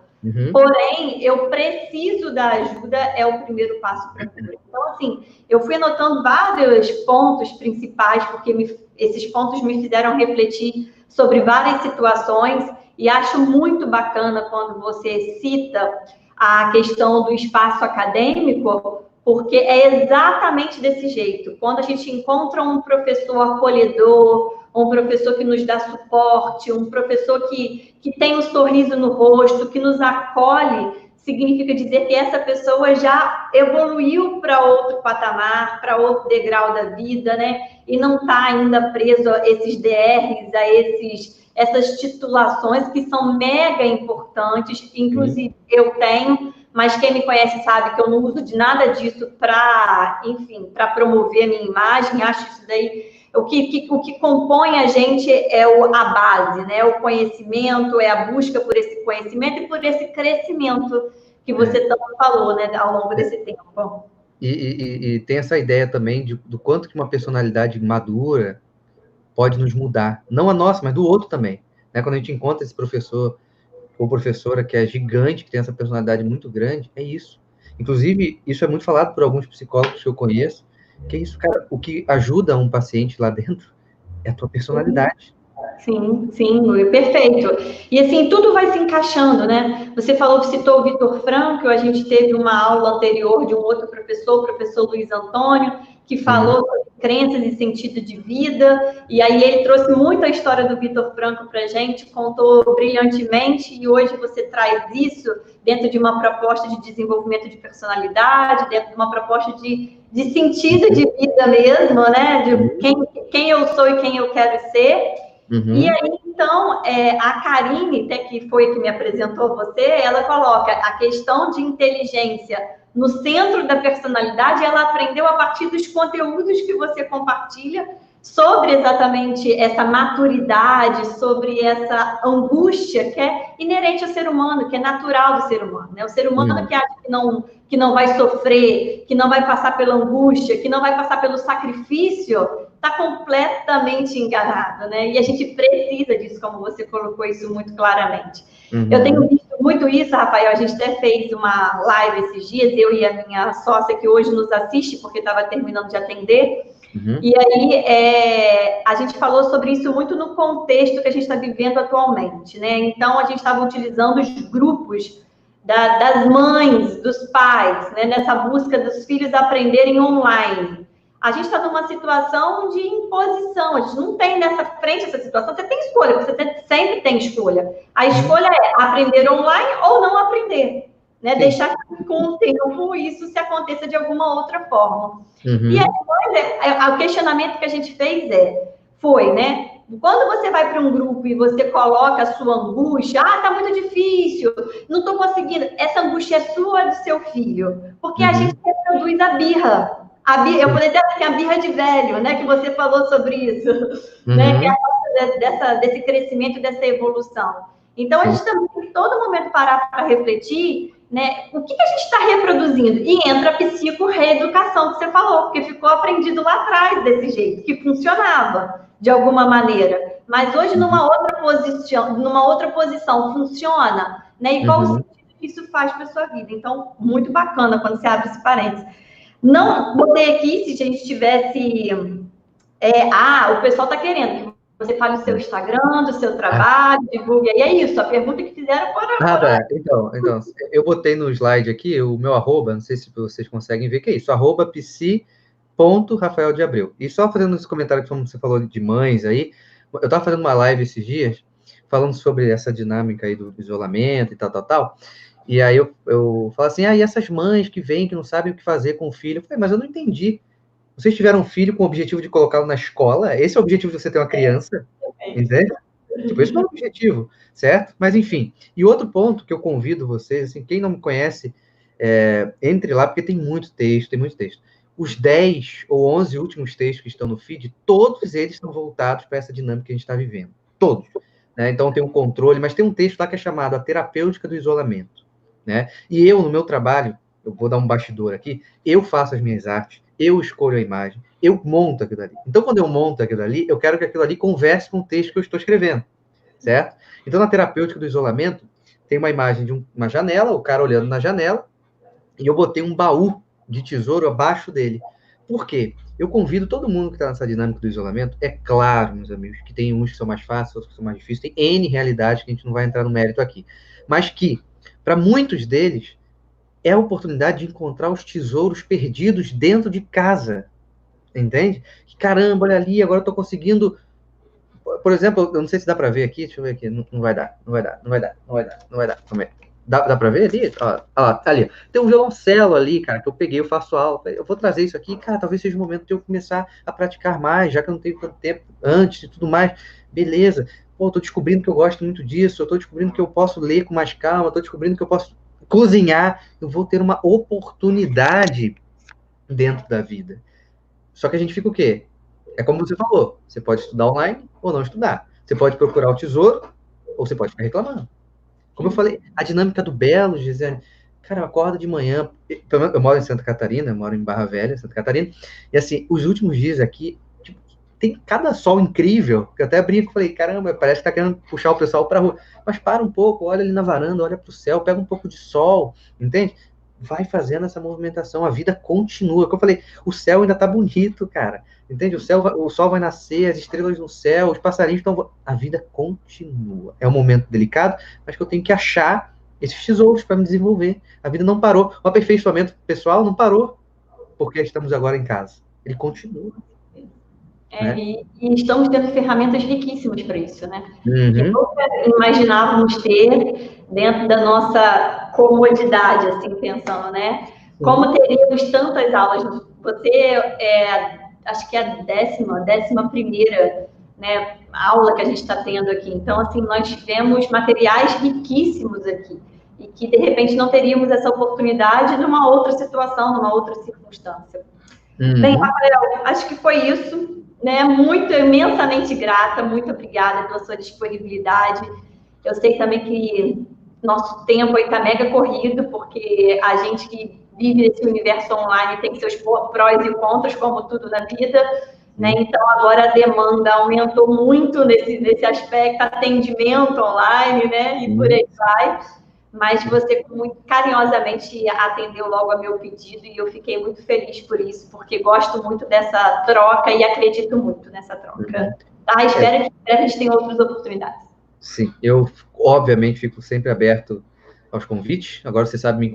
Porém, eu preciso da ajuda, é o primeiro passo para a cura. Então, assim, eu fui anotando vários pontos principais, porque esses pontos me fizeram refletir sobre várias situações, e acho muito bacana quando você cita a questão do espaço acadêmico, porque é exatamente desse jeito. Quando a gente encontra um professor acolhedor, um professor que nos dá suporte, um professor que tem um sorriso no rosto, que nos acolhe, significa dizer que essa pessoa já evoluiu para outro patamar, para outro degrau da vida, né? E não está ainda preso a esses DRs, essas titulações que são mega importantes, inclusive eu tenho, mas quem me conhece sabe que eu não uso de nada disso para, enfim, para promover a minha imagem. Acho isso daí, o que compõe a gente é a base, né? O conhecimento, é a busca por esse conhecimento e por esse crescimento que você tanto falou, né, ao longo desse tempo. E tem essa ideia também do quanto que uma personalidade madura pode nos mudar. Não a nossa, mas do outro também. Né? Quando a gente encontra esse professor ou professora que é gigante, que tem essa personalidade muito grande, é isso. Inclusive, isso é muito falado por alguns psicólogos que eu conheço, que é isso, cara, o que ajuda um paciente lá dentro é a tua personalidade. Sim, perfeito. E assim, tudo vai se encaixando, né? Você citou o Vitor Frankl, a gente teve uma aula anterior de um outro professor, o professor Luiz Antônio, que falou sobre crenças e sentido de vida, e aí ele trouxe muito a história do Vitor Frankl para a gente, contou brilhantemente, e hoje você traz isso dentro de uma proposta de desenvolvimento de personalidade, dentro de uma proposta de sentido de vida mesmo, né? De quem eu sou e quem eu quero ser. E aí, então, a Karine, até que foi que me apresentou você, ela coloca a questão de inteligência no centro da personalidade. Ela aprendeu a partir dos conteúdos que você compartilha sobre exatamente essa maturidade, sobre essa angústia que é inerente ao ser humano, que é natural do ser humano, né? O ser humano que acha que não vai sofrer, que não vai passar pela angústia, que não vai passar pelo sacrifício, está completamente enganado, né? E a gente precisa disso, como você colocou isso muito claramente. Eu tenho visto muito isso, Rafael. A gente até fez uma live esses dias, eu e a minha sócia, que hoje nos assiste, porque estava terminando de atender. E aí, a gente falou sobre isso muito no contexto que a gente está vivendo atualmente, né? Então, a gente estava utilizando os grupos das mães, dos pais, né? Nessa busca dos filhos aprenderem online. A gente está numa situação de imposição, a gente não tem nessa frente essa situação, você tem escolha, você sempre tem escolha. A escolha é aprender online ou não aprender, né? Deixar que com o tempo isso se aconteça de alguma outra forma. E aí, o questionamento que a gente fez foi, né? Quando você vai para um grupo e você coloca a sua angústia, tá muito difícil, não estou conseguindo, essa angústia é sua ou do seu filho, porque a gente reproduz a birra. Eu poderia dizer assim, a birra de velho, né? Que você falou sobre isso, né? Que é a falta desse crescimento, dessa evolução. Então, a gente também tem que todo momento parar para refletir, né? O que a gente está reproduzindo? E entra a psico-reeducação que você falou, porque ficou aprendido lá atrás desse jeito, que funcionava de alguma maneira. Mas hoje, numa outra posição funciona, né? E qual o sentido que isso faz para a sua vida? Então, muito bacana quando você abre esse parênteses. Não botei aqui se a gente tivesse... o pessoal está querendo que você fale do seu Instagram, do seu trabalho, divulgue. E é isso, a pergunta que fizeram fora. Então, eu botei no slide aqui o meu arroba, não sei se vocês conseguem ver que é isso, @psi.Rafael de Abreu. E só fazendo esse comentário que você falou de mães aí, eu estava fazendo uma live esses dias, falando sobre essa dinâmica aí do isolamento e tal. E aí eu falo assim, e essas mães que vêm, que não sabem o que fazer com o filho? Eu falei, mas eu não entendi. Vocês tiveram um filho com o objetivo de colocá-lo na escola? Esse é o objetivo de você ter uma criança? Entende? Tipo, esse não é o objetivo, certo? Mas, enfim. E outro ponto que eu convido vocês, assim, quem não me conhece, entre lá, porque tem muito texto. Os 10 ou 11 últimos textos que estão no feed, todos eles estão voltados para essa dinâmica que a gente está vivendo. Todos. Né? Então, tem um controle, mas tem um texto lá que é chamado A Terapêutica do Isolamento. Né? E eu, no meu trabalho, eu vou dar um bastidor aqui, eu faço as minhas artes, eu escolho a imagem, eu monto aquilo ali. Então, quando eu monto aquilo ali, eu quero que aquilo ali converse com o texto que eu estou escrevendo, certo? Então, na terapêutica do isolamento, tem uma imagem de uma janela, o cara olhando na janela, e eu botei um baú de tesouro abaixo dele. Por quê? Eu convido todo mundo que está nessa dinâmica do isolamento, é claro, meus amigos, que tem uns que são mais fáceis, outros que são mais difíceis, tem N realidades que a gente não vai entrar no mérito aqui, mas que, para muitos deles, é a oportunidade de encontrar os tesouros perdidos dentro de casa, entende? Que caramba, olha ali, agora eu tô conseguindo... Por exemplo, eu não sei se dá para ver aqui, deixa eu ver aqui, não vai dar. Dá para ver ali? Ó, tá ali. Tem um violoncelo ali, cara, que eu peguei, eu faço aula. Eu vou trazer isso aqui, cara, talvez seja o momento de eu começar a praticar mais, já que eu não tenho tanto tempo antes e tudo mais. Beleza. Pô, eu tô descobrindo que eu gosto muito disso, eu tô descobrindo que eu posso ler com mais calma, eu tô descobrindo que eu posso cozinhar, eu vou ter uma oportunidade dentro da vida. Só que a gente fica o quê? É como você falou, você pode estudar online ou não estudar. Você pode procurar o tesouro ou você pode ficar reclamando. Como eu falei, a dinâmica do Belo, Gisele, cara, eu acordo de manhã, eu moro em Santa Catarina, eu moro em Barra Velha, Santa Catarina, e assim, os últimos dias aqui, tipo, tem cada sol incrível, que eu até brinco, falei, caramba, parece que tá querendo puxar o pessoal pra rua, mas para um pouco, olha ali na varanda, olha pro céu, pega um pouco de sol, entende? Vai fazendo essa movimentação, a vida continua. Como eu falei, o céu ainda tá bonito, cara. Entende? O sol vai nascer, as estrelas no céu, os passarinhos estão... A vida continua. É um momento delicado, mas que eu tenho que achar esses tesouros para me desenvolver. A vida não parou. O aperfeiçoamento pessoal não parou porque estamos agora em casa. Ele continua. Né? E estamos tendo ferramentas riquíssimas para isso, né? Que nunca imaginávamos ter dentro da nossa comodidade, assim, pensando, né? Como teríamos tantas aulas. Você, acho que é a 11ª, né, aula que a gente está tendo aqui. Então, assim, nós tivemos materiais riquíssimos aqui. E que, de repente, não teríamos essa oportunidade numa outra situação, numa outra circunstância. Bem, Rafael, acho que foi isso. Né, muito, imensamente grata, muito obrigada pela sua disponibilidade. Eu sei também que nosso tempo aí está mega corrido, porque a gente que vive nesse universo online tem seus prós e contras, como tudo na vida, né? Então agora a demanda aumentou muito nesse aspecto, atendimento online, né? E por aí vai. mas você muito carinhosamente atendeu logo a meu pedido e eu fiquei muito feliz por isso, porque gosto muito dessa troca e acredito muito nessa troca. Tá? Espero que em breve a gente tenha outras oportunidades. Sim, eu obviamente fico sempre aberto aos convites. Agora você sabe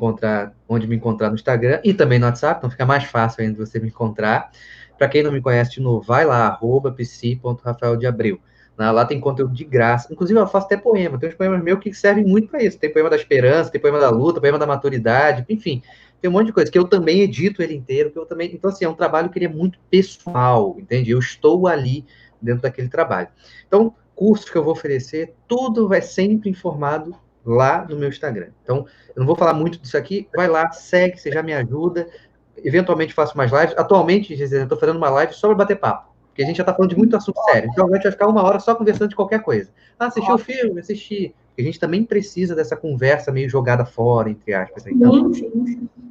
onde me encontrar no Instagram e também no WhatsApp, então fica mais fácil ainda você me encontrar. Para quem não me conhece de novo, vai lá, @psi.rafaeldeabreu. Lá tem conteúdo de graça. Inclusive, eu faço até poema. Tem uns poemas meus que servem muito para isso. Tem poema da esperança, tem poema da luta, poema da maturidade, enfim. Tem um monte de coisa que eu também edito ele inteiro, que eu também. Então, assim, é um trabalho que ele é muito pessoal, entende? Eu estou ali dentro daquele trabalho. Então, cursos que eu vou oferecer, tudo vai sempre informado lá no meu Instagram. Então, eu não vou falar muito disso aqui. Vai lá, segue, você já me ajuda. Eventualmente faço mais lives. Atualmente, Gisele, eu estou fazendo uma live só para bater papo. Porque a gente já está falando de muito assunto sério. Então, a gente vai ficar 1 hora só conversando de qualquer coisa. Ah, assistiu o filme? Assisti. A gente também precisa dessa conversa meio jogada fora, entre aspas. Então,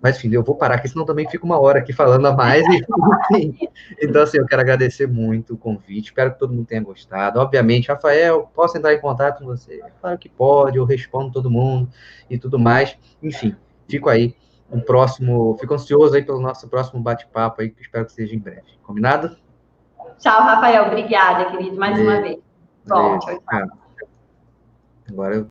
mas, enfim, eu vou parar aqui, senão também fico 1 hora aqui falando a mais. Enfim. Então, assim, eu quero agradecer muito o convite. Espero que todo mundo tenha gostado. Obviamente, Rafael, posso entrar em contato com você? Claro que pode, eu respondo todo mundo e tudo mais. Enfim, fico aí. Fico ansioso aí pelo nosso próximo bate-papo aí, que espero que seja em breve. Combinado? Tchau, Rafael. Obrigada, querido, mais uma vez. Bom, tchau, tchau. Agora eu